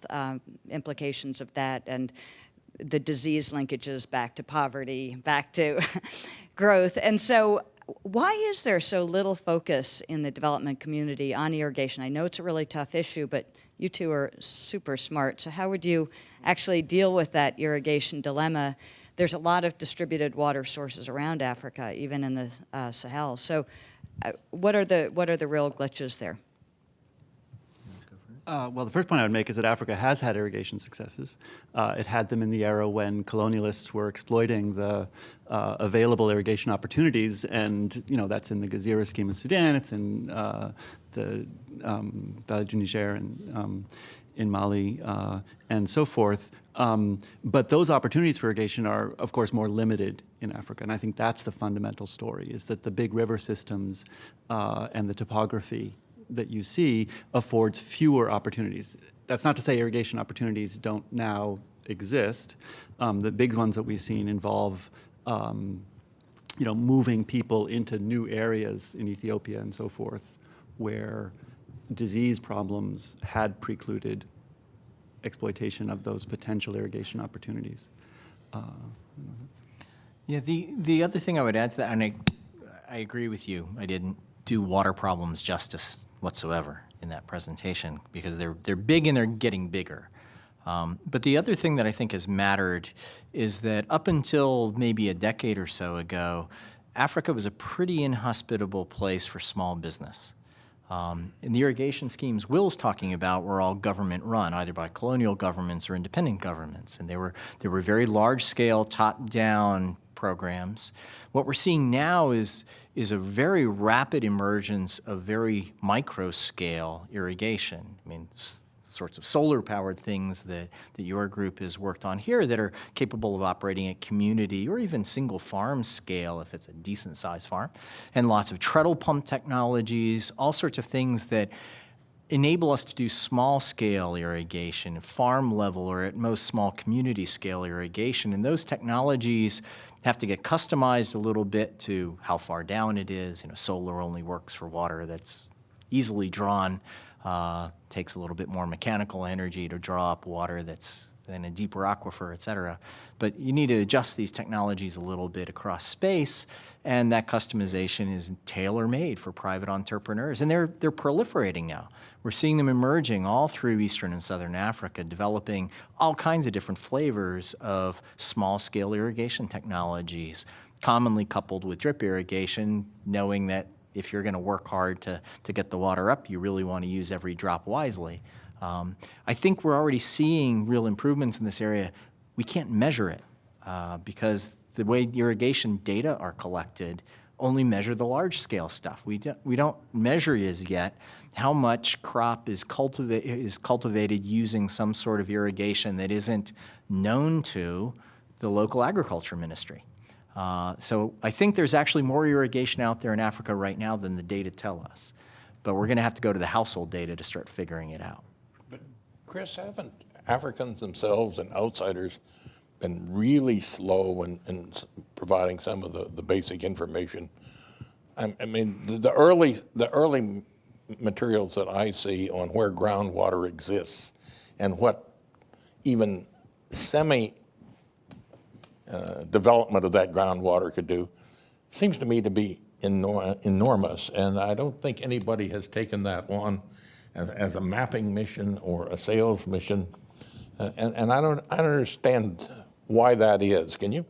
implications of that and the disease linkages back to poverty, back to growth. And so why is there so little focus in the development community on irrigation? I know it's a really tough issue, but you two are super smart. So how would you actually deal with that irrigation dilemma? There's a lot of distributed water sources around Africa, even in the Sahel. So what are the real glitches there? Well, the first point I would make is that Africa has had irrigation successes. It had them in the era when colonialists were exploiting the available irrigation opportunities, and that's in the Gezira scheme of Sudan. It's in the Valley du Niger and in Mali and so forth. But those opportunities for irrigation are, of course, more limited in Africa, and I think that's the fundamental story: is that the big river systems and the topography that you see affords fewer opportunities. That's not to say irrigation opportunities don't now exist. The big ones that we've seen involve moving people into new areas in Ethiopia and so forth, where disease problems had precluded exploitation of those potential irrigation opportunities. Yeah, the other thing I would add to that, and I agree with you, I didn't do water problems justice whatsoever in that presentation because they're big and they're getting bigger. But the other thing that I think has mattered is that up until maybe a decade or so ago, Africa was a pretty inhospitable place for small business. And the irrigation schemes Will's talking about were all government run, either by colonial governments or independent governments. And they were very large-scale, top-down programs. What we're seeing now is a very rapid emergence of very micro-scale irrigation. I mean, sorts of solar-powered things that your group has worked on here that are capable of operating at community or even single farm scale if it's a decent-sized farm, and lots of treadle pump technologies, all sorts of things that enable us to do small-scale irrigation, farm level, or at most small community-scale irrigation. And those technologies have to get customized a little bit to how far down it is. Solar only works for water that's easily drawn. Takes a little bit more mechanical energy to draw up water that's in a deeper aquifer, et cetera. But you need to adjust these technologies a little bit across space, and that customization is tailor-made for private entrepreneurs. And they're proliferating now. We're seeing them emerging all through Eastern and Southern Africa, developing all kinds of different flavors of small-scale irrigation technologies, commonly coupled with drip irrigation, knowing that if you're going to work hard to get the water up, you really want to use every drop wisely. I think we're already seeing real improvements in this area. We can't measure it because the way irrigation data are collected only measure the large-scale stuff. We don't measure as yet how much crop is cultivated using some sort of irrigation that isn't known to the local agriculture ministry. So I think there's actually more irrigation out there in Africa right now than the data tell us. But we're going to have to go to the household data to start figuring it out. But Chris, haven't Africans themselves and outsiders been really slow in providing some of the basic information? I mean, the early materials that I see on where groundwater exists and what even development of that groundwater could do seems to me to be enormous, and I don't think anybody has taken that on as a mapping mission or a sales mission, and I don't understand why that is. Can you?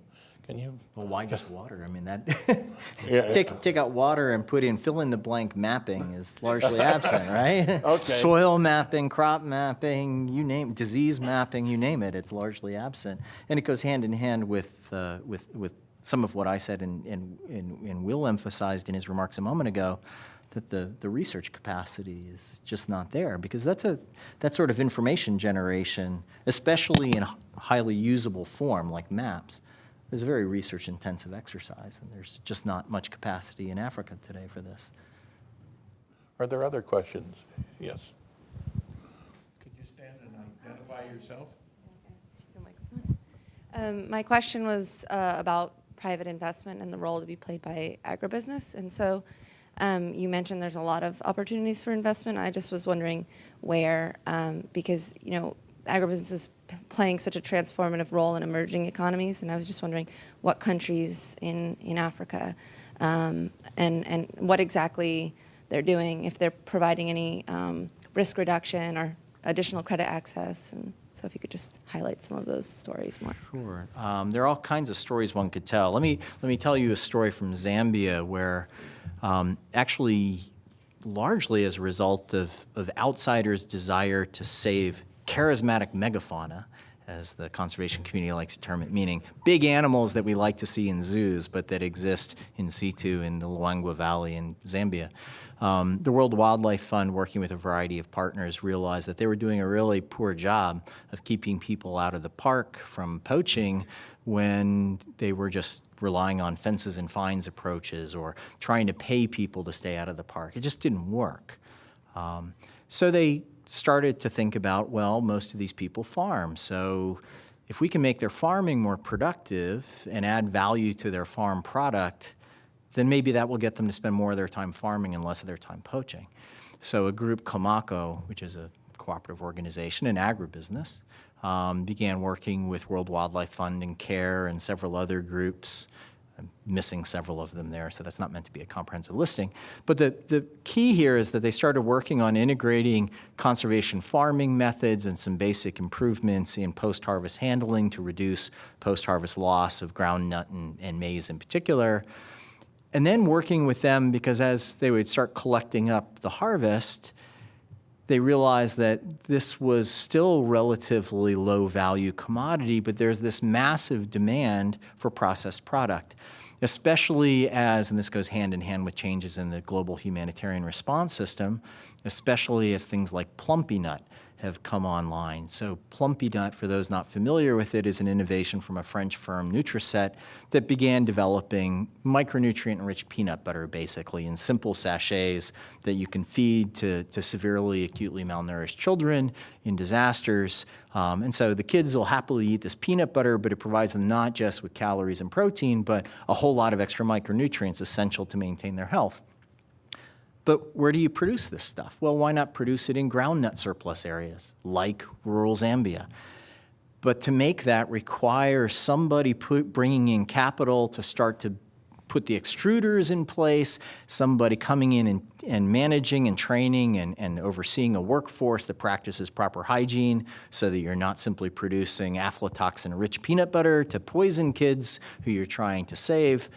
Well, why just water? I mean, that Yeah. take out water and put in fill in the blank mapping is largely absent, right? Okay. Soil mapping, crop mapping, you name disease mapping, you name it, it's largely absent, and it goes hand in hand with some of what I said and Will emphasized in his remarks a moment ago, that the research capacity is just not there, because that sort of information generation, especially in highly usable form like maps, is a very research-intensive exercise, and there's just not much capacity in Africa today for this. Are there other questions? Yes. Could you stand and identify yourself? My question was about private investment and the role to be played by agribusiness. And so you mentioned there's a lot of opportunities for investment. I just was wondering where, because agribusiness is playing such a transformative role in emerging economies, and I was just wondering what countries in Africa and what exactly they're doing, if they're providing any risk reduction or additional credit access. And so if you could just highlight some of those stories more. Sure. There are all kinds of stories one could tell. Let me tell you a story from Zambia where actually largely as a result of outsiders' desire to save charismatic megafauna, as the conservation community likes to term it, meaning big animals that we like to see in zoos, but that exist in situ in the Luangwa Valley in Zambia. The World Wildlife Fund, working with a variety of partners, realized that they were doing a really poor job of keeping people out of the park from poaching when they were just relying on fences and fines approaches or trying to pay people to stay out of the park. It just didn't work. So they started to think about, well, most of these people farm. So if we can make their farming more productive and add value to their farm product, then maybe that will get them to spend more of their time farming and less of their time poaching. So a group, Komako, which is a cooperative organization in agribusiness, began working with World Wildlife Fund and CARE and several other groups. I'm missing several of them there, so that's not meant to be a comprehensive listing. But the key here is that they started working on integrating conservation farming methods and some basic improvements in post-harvest handling to reduce post-harvest loss of groundnut and maize in particular. And then working with them, because as they would start collecting up the harvest, they realized that this was still relatively low-value commodity, but there's this massive demand for processed product, especially as, and this goes hand in hand with changes in the global humanitarian response system, especially as things like plumpy nut have come online. So plumpy nut, for those not familiar with it, is an innovation from a French firm, Nutriset, that began developing micronutrient-enriched peanut butter, basically, in simple sachets that you can feed to severely acutely malnourished children in disasters. And so the kids will happily eat this peanut butter, but it provides them not just with calories and protein, but a whole lot of extra micronutrients essential to maintain their health. But where do you produce this stuff? Well, why not produce it in groundnut surplus areas, like rural Zambia? But to make that requires somebody bringing in capital to start to put the extruders in place, somebody coming in and managing and training and overseeing a workforce that practices proper hygiene so that you're not simply producing aflatoxin-rich peanut butter to poison kids who you're trying to save.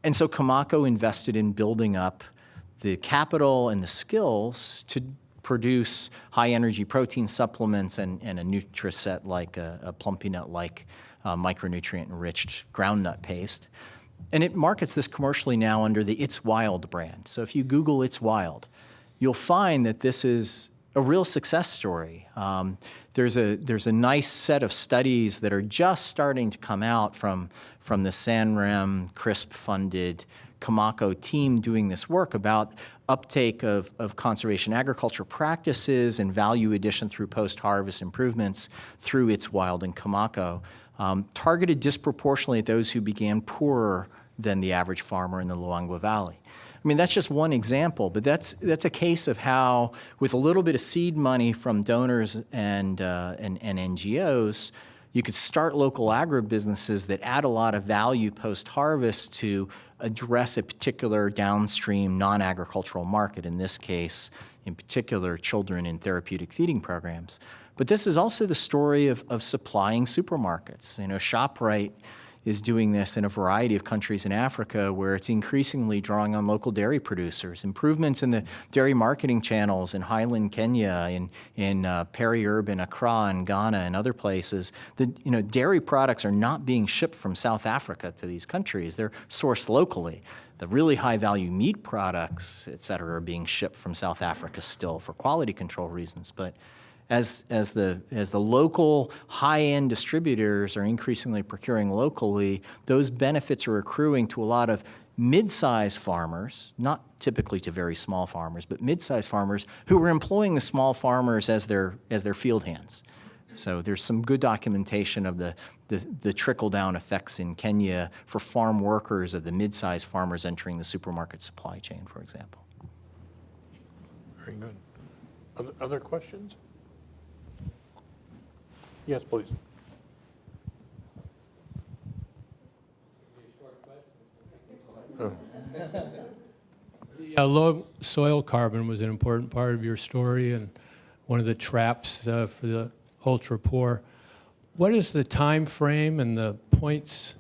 And so Komako invested in building up the capital and the skills to produce high-energy protein supplements and a Nutriset like a plumpy nut-like micronutrient-enriched groundnut paste. And it markets this commercially now under the It's Wild brand. So if you Google It's Wild, you'll find that this is a real success story. There's a nice set of studies that are just starting to come out from the SANREM, CRISP-funded Komako team doing this work about uptake of conservation agriculture practices and value addition through post-harvest improvements through It's Wild and Komako, targeted disproportionately at those who began poorer than the average farmer in the Luangwa Valley. I mean, that's just one example, but that's a case of how, with a little bit of seed money from donors and NGOs, you could start local agribusinesses that add a lot of value post-harvest to address a particular downstream non-agricultural market, in this case, in particular, children in therapeutic feeding programs. But this is also the story of supplying supermarkets. You know, ShopRite is doing this in a variety of countries in Africa where it's increasingly drawing on local dairy producers. Improvements in the dairy marketing channels in Highland, Kenya, in peri-urban Accra and Ghana and other places. Dairy products are not being shipped from South Africa to these countries. They're sourced locally. The really high-value meat products, et cetera, are being shipped from South Africa still for quality control reasons. But as the local high-end distributors are increasingly procuring locally, those benefits are accruing to a lot of mid-sized farmers, not typically to very small farmers, but mid-sized farmers who are employing the small farmers as their field hands. So there's some good documentation of the trickle-down effects in Kenya for farm workers of the mid-sized farmers entering the supermarket supply chain, for example. Very good. Other questions? Yes, please. Low soil carbon was an important part of your story and one of the traps for the ultra poor. What is the time frame and the points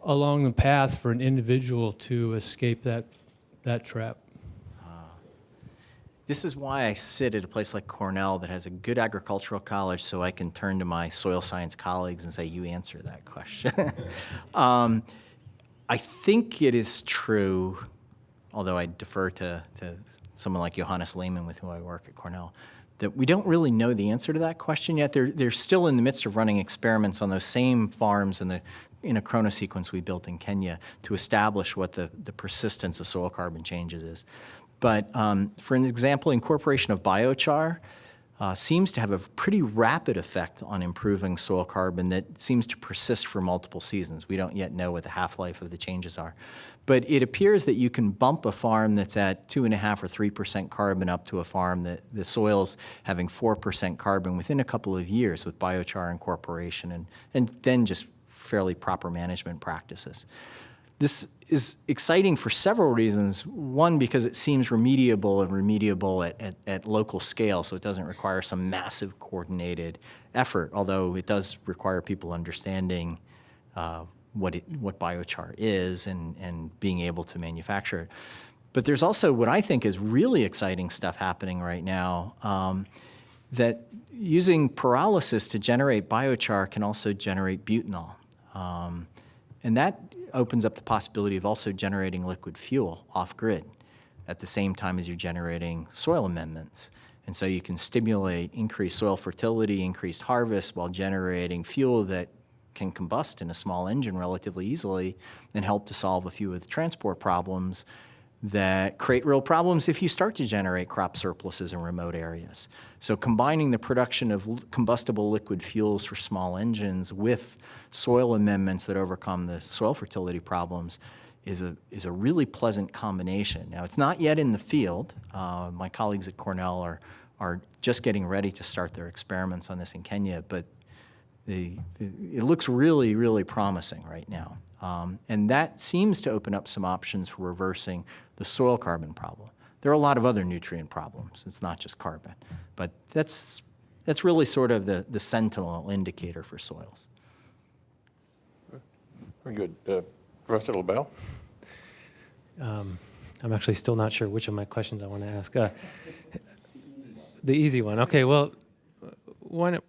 along the path for an individual to escape that trap? This is why I sit at a place like Cornell that has a good agricultural college, so I can turn to my soil science colleagues and say, you answer that question. I think it is true, although I defer to someone like Johannes Lehmann, with whom I work at Cornell, that we don't really know the answer to that question yet. They're still in the midst of running experiments on those same farms in a chronosequence we built in Kenya to establish what the persistence of soil carbon changes is. But for an example, incorporation of biochar seems to have a pretty rapid effect on improving soil carbon that seems to persist for multiple seasons. We don't yet know what the half-life of the changes are. But it appears that you can bump a farm that's at 2.5 or 3% carbon up to a farm that the soil's having 4% carbon within a couple of years with biochar incorporation and then just fairly proper management practices. This is exciting for several reasons. One, because it seems remediable at local scale, so it doesn't require some massive coordinated effort, although it does require people understanding what biochar is and being able to manufacture it. But there's also what I think is really exciting stuff happening right now, that using pyrolysis to generate biochar can also generate butanol. And that opens up the possibility of also generating liquid fuel off-grid at the same time as you're generating soil amendments. And so you can stimulate increased soil fertility, increased harvest, while generating fuel that can combust in a small engine relatively easily and help to solve a few of the transport problems that create real problems if you start to generate crop surpluses in remote areas. So combining the production of combustible liquid fuels for small engines with soil amendments that overcome the soil fertility problems is a really pleasant combination. Now, it's not yet in the field. My colleagues at Cornell are just getting ready to start their experiments on this in Kenya, but it looks really, really promising right now. And that seems to open up some options for reversing the soil carbon problem. There are a lot of other nutrient problems. It's not just carbon. But that's really sort of the sentinel indicator for soils. Very good. Professor LaBelle? I'm actually still not sure which of my questions I want to ask. The easy one. Okay, well, one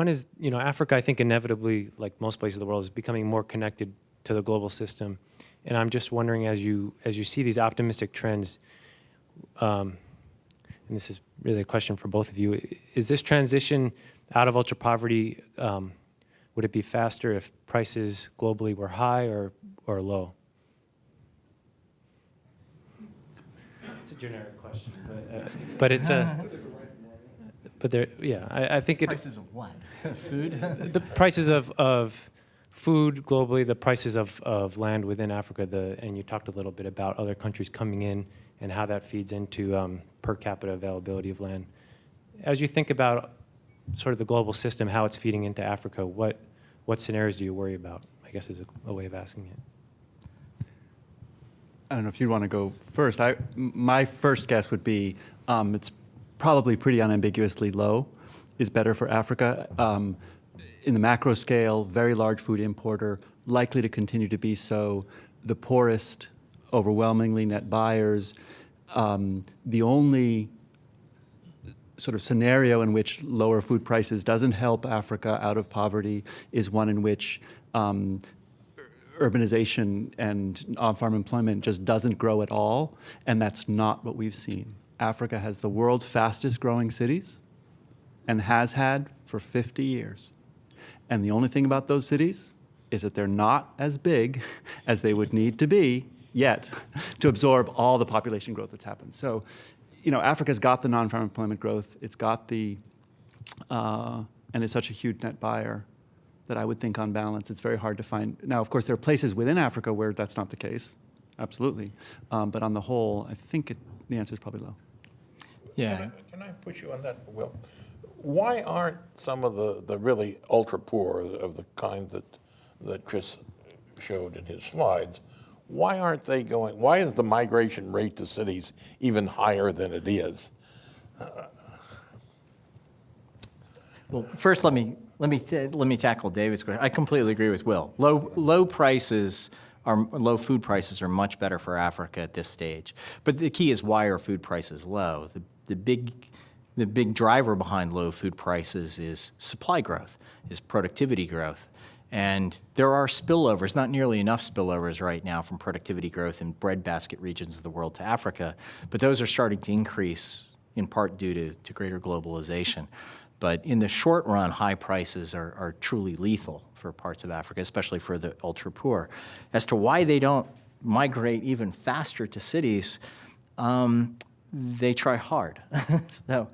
is, Africa, I think inevitably, like most places of the world, is becoming more connected to the global system. And I'm just wondering, as you see these optimistic trends, and this is really a question for both of you, is this transition out of ultra poverty, would it be faster if prices globally were high or low? It's a generic question, but it's a, but there, yeah, I think it. Prices of what? Food? The prices of food globally, the prices of land within Africa, and you talked a little bit about other countries coming in and how that feeds into per capita availability of land. As you think about sort of the global system, how it's feeding into Africa, what scenarios do you worry about, I guess is a way of asking it. I don't know if you'd want to go first. My first guess would be it's probably pretty unambiguously low is better for Africa. In the macro scale, very large food importer, likely to continue to be so. The poorest, overwhelmingly net buyers. The only sort of scenario in which lower food prices doesn't help Africa out of poverty is one in which urbanization and on-farm employment just doesn't grow at all, and that's not what we've seen. Africa has the world's fastest growing cities and has had for 50 years. And the only thing about those cities is that they're not as big as they would need to be yet to absorb all the population growth that's happened. So, Africa's got the non-farm employment growth. It's got and it's such a huge net buyer that I would think on balance, it's very hard to find. Now, of course, there are places within Africa where that's not the case, absolutely. But on the whole, I think the answer is probably low. Yeah. Can I push you on that, Will? Why aren't some of the really ultra poor of the kinds that Chris showed in his slides, why aren't they going? Why is the migration rate to cities even higher than it is? Well, first, let me tackle David's question. I completely agree with Will. Low food prices are much better for Africa at this stage. But the key is, why are food prices low? the big driver behind low food prices is supply growth, is productivity growth. And there are spillovers, not nearly enough spillovers right now from productivity growth in breadbasket regions of the world to Africa, but those are starting to increase in part due to greater globalization. But in the short run, high prices are truly lethal for parts of Africa, especially for the ultra poor. As to why they don't migrate even faster to cities, they try hard. So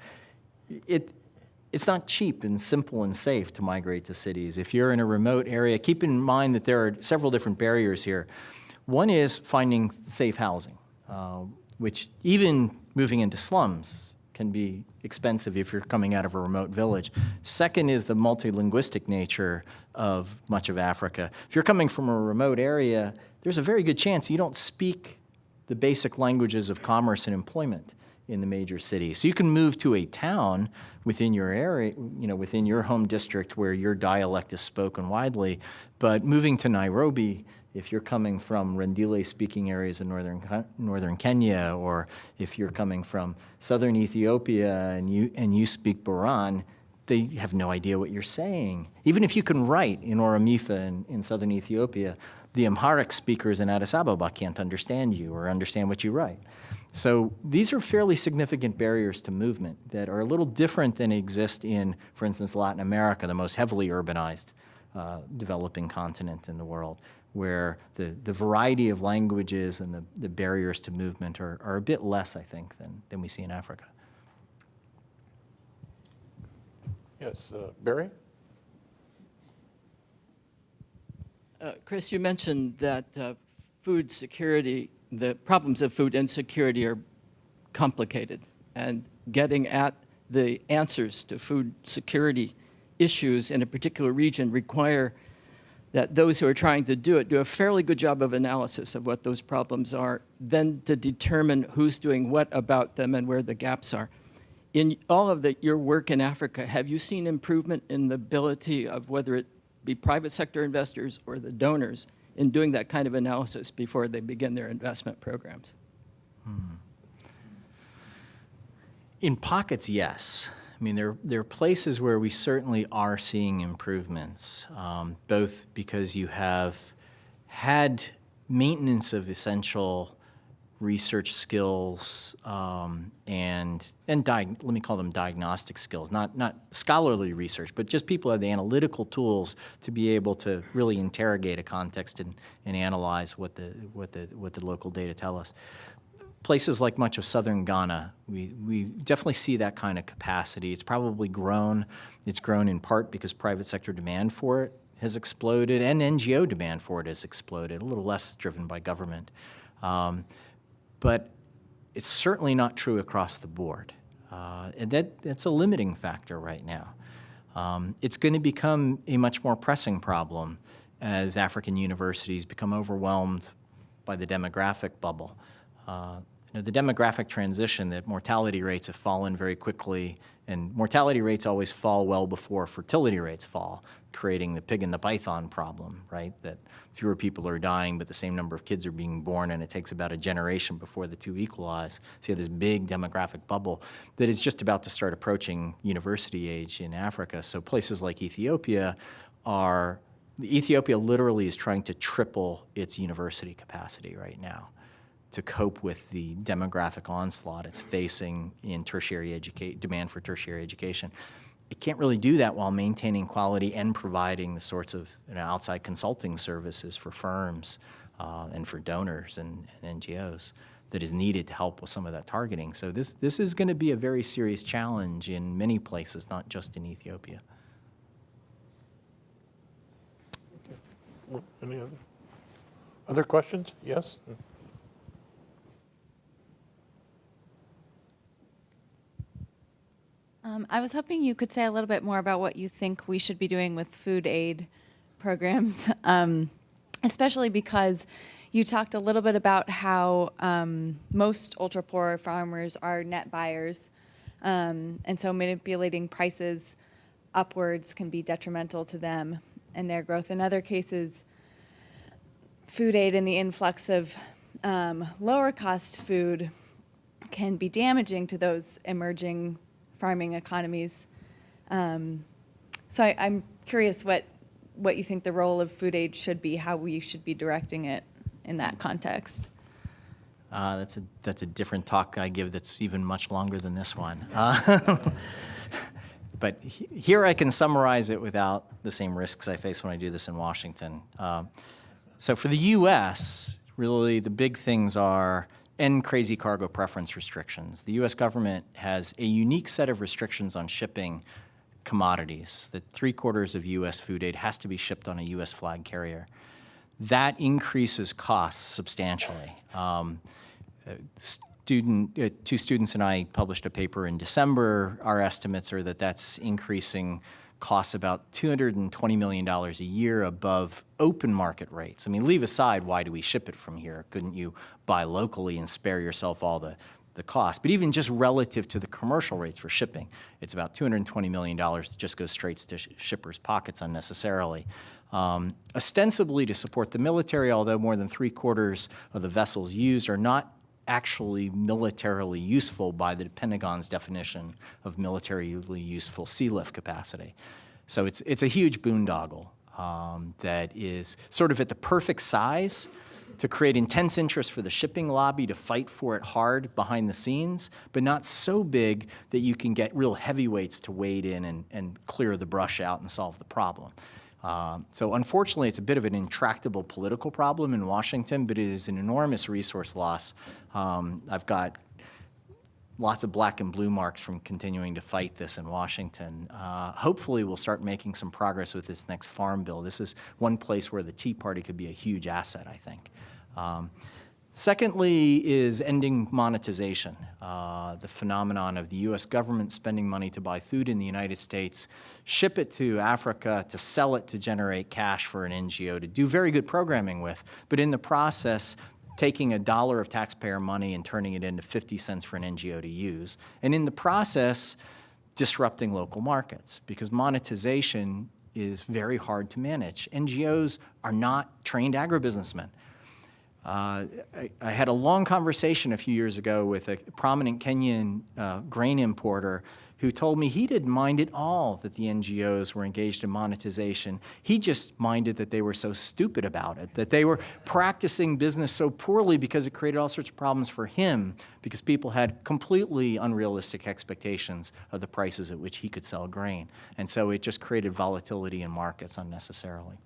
it's not cheap and simple and safe to migrate to cities. If you're in a remote area, keep in mind that there are several different barriers here. One is finding safe housing, which even moving into slums can be expensive if you're coming out of a remote village. Second is the multilinguistic nature of much of Africa. If you're coming from a remote area, there's a very good chance you don't speak the basic languages of commerce and employment in the major cities. So you can move to a town within your area, within your home district where your dialect is spoken widely, but moving to Nairobi, if you're coming from Rendile-speaking areas in northern Kenya, or if you're coming from southern Ethiopia and you speak Boran, they have no idea what you're saying. Even if you can write in Oromiffa in southern Ethiopia, the Amharic speakers in Addis Ababa can't understand you or understand what you write. So these are fairly significant barriers to movement that are a little different than exist in, for instance, Latin America, the most heavily urbanized developing continent in the world, where the variety of languages and the barriers to movement are a bit less, I think, than we see in Africa. Yes, Barry? Chris, you mentioned that food security, the problems of food insecurity are complicated, and getting at the answers to food security issues in a particular region require that those who are trying to do it do a fairly good job of analysis of what those problems are, then to determine who's doing what about them and where the gaps are. In all of your work in Africa, have you seen improvement in the ability of whether it be private sector investors or the donors in doing that kind of analysis before they begin their investment programs? In pockets, yes. I mean, there are places where we certainly are seeing improvements, both because you have had maintenance of essential research skills and let me call them diagnostic skills, not scholarly research, but just people have the analytical tools to be able to really interrogate a context and analyze what the local data tell us. Places like much of southern Ghana, we definitely see that kind of capacity. It's probably grown. It's grown in part because private sector demand for it has exploded and NGO demand for it has exploded, a little less driven by government. But it's certainly not true across the board. And that's a limiting factor right now. It's going to become a much more pressing problem as African universities become overwhelmed by the demographic bubble. The demographic transition, that mortality rates have fallen very quickly, and mortality rates always fall well before fertility rates fall, creating the pig and the python problem, right? That fewer people are dying, but the same number of kids are being born, and it takes about a generation before the two equalize. So you have this big demographic bubble that is just about to start approaching university age in Africa. So places like Ethiopia literally is trying to triple its university capacity right now to cope with the demographic onslaught it's facing in demand for tertiary education. It can't really do that while maintaining quality and providing the sorts of outside consulting services for firms and for donors and NGOs that is needed to help with some of that targeting. So this is going to be a very serious challenge in many places, not just in Ethiopia. Any other questions? Yes? I was hoping you could say a little bit more about what you think we should be doing with food aid programs, especially because you talked a little bit about how most ultra-poor farmers are net buyers, and so manipulating prices upwards can be detrimental to them and their growth. In other cases, food aid and the influx of lower-cost food can be damaging to those emerging farming economies. So I'm curious what you think the role of food aid should be, how we should be directing it in that context. That's a different talk I give that's even much longer than this one. But here I can summarize it without the same risks I face when I do this in Washington. So for the U.S., really the big things are end crazy cargo preference restrictions. The U.S. government has a unique set of restrictions on shipping commodities, that 3/4 of U.S. food aid has to be shipped on a U.S. flag carrier. That increases costs substantially. Two students and I published a paper in December. Our estimates are that that's increasing costs about $220 million a year above open market rates. I mean, leave aside why do we ship it from here? Couldn't you buy locally and spare yourself all the cost? But even just relative to the commercial rates for shipping, it's about $220 million that just goes straight to shippers' pockets unnecessarily. Ostensibly to support the military, although more than 3/4 of the vessels used are not actually militarily useful by the Pentagon's definition of militarily useful sea lift capacity. So it's a huge boondoggle that is sort of at the perfect size to create intense interest for the shipping lobby to fight for it hard behind the scenes, but not so big that you can get real heavyweights to wade in and clear the brush out and solve the problem. So unfortunately, it's a bit of an intractable political problem in Washington, but it is an enormous resource loss. I've got lots of black and blue marks from continuing to fight this in Washington. Hopefully, we'll start making some progress with this next farm bill. This is one place where the Tea Party could be a huge asset, I think. Secondly is ending monetization, the phenomenon of the U.S. government spending money to buy food in the United States, ship it to Africa, to sell it to generate cash for an NGO to do very good programming with, but in the process, taking $1 of taxpayer money and turning it into 50 cents for an NGO to use, and in the process, disrupting local markets, because monetization is very hard to manage. NGOs are not trained agribusinessmen. I had a long conversation a few years ago with a prominent Kenyan grain importer who told me he didn't mind at all that the NGOs were engaged in monetization. He just minded that they were so stupid about it, that they were practicing business so poorly because it created all sorts of problems for him, because people had completely unrealistic expectations of the prices at which he could sell grain. And so it just created volatility in markets unnecessarily.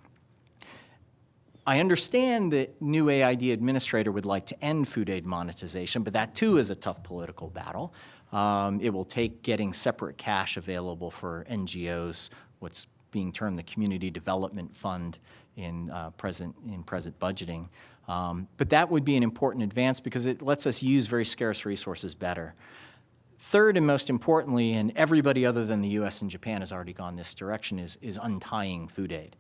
I understand that new AID administrator would like to end food aid monetization, but that too is a tough political battle. It will take getting separate cash available for NGOs, what's being termed the Community Development Fund in present budgeting. But that would be an important advance because it lets us use very scarce resources better. Third, and most importantly, and everybody other than the US and Japan has already gone this direction, is untying food aid.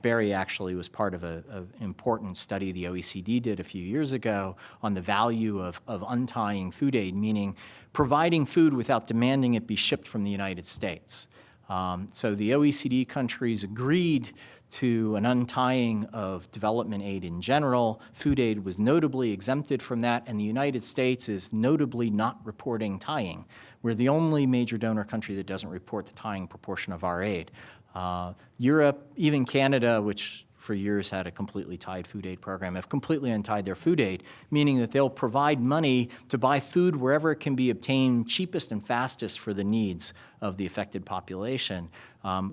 Barrett actually was part of an important study the OECD did a few years ago on the value of untying food aid, meaning providing food without demanding it be shipped from the United States. So the OECD countries agreed to an untying of development aid in general. Food aid was notably exempted from that, and the United States is notably not reporting tying. We're the only major donor country that doesn't report the tying proportion of our aid. Europe, even Canada, which for years had a completely tied food aid program, have completely untied their food aid, meaning that they'll provide money to buy food wherever it can be obtained cheapest and fastest for the needs of the affected population.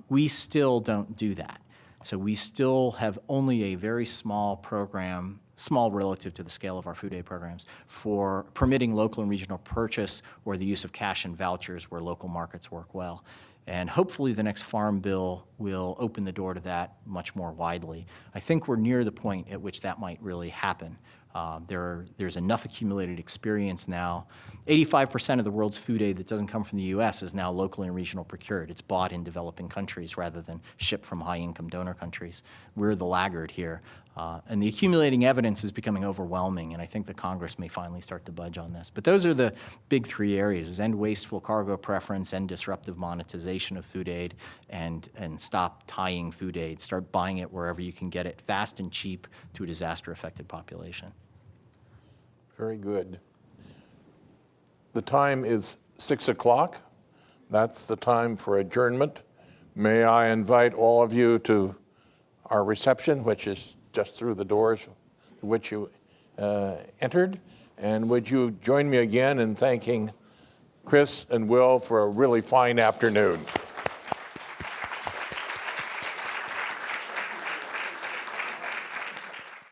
We still don't do that. So we still have only a very small program, small relative to the scale of our food aid programs, for permitting local and regional purchase or the use of cash and vouchers where local markets work well. And hopefully the next farm bill will open the door to that much more widely. I think we're near the point at which that might really happen. There's enough accumulated experience now. 85% of the world's food aid that doesn't come from the US is now locally and regional procured. It's bought in developing countries rather than shipped from high-income donor countries. We're the laggard here. And the accumulating evidence is becoming overwhelming, and I think the Congress may finally start to budge on this. But those are the big three areas: is end wasteful cargo preference, end disruptive monetization of food aid, and stop tying food aid. Start buying it wherever you can get it fast and cheap to a disaster-affected population. Very good. The time is 6 o'clock. That's the time for adjournment. May I invite all of you to our reception, which is just through the doors to which you entered. And would you join me again in thanking Chris and Will for a really fine afternoon.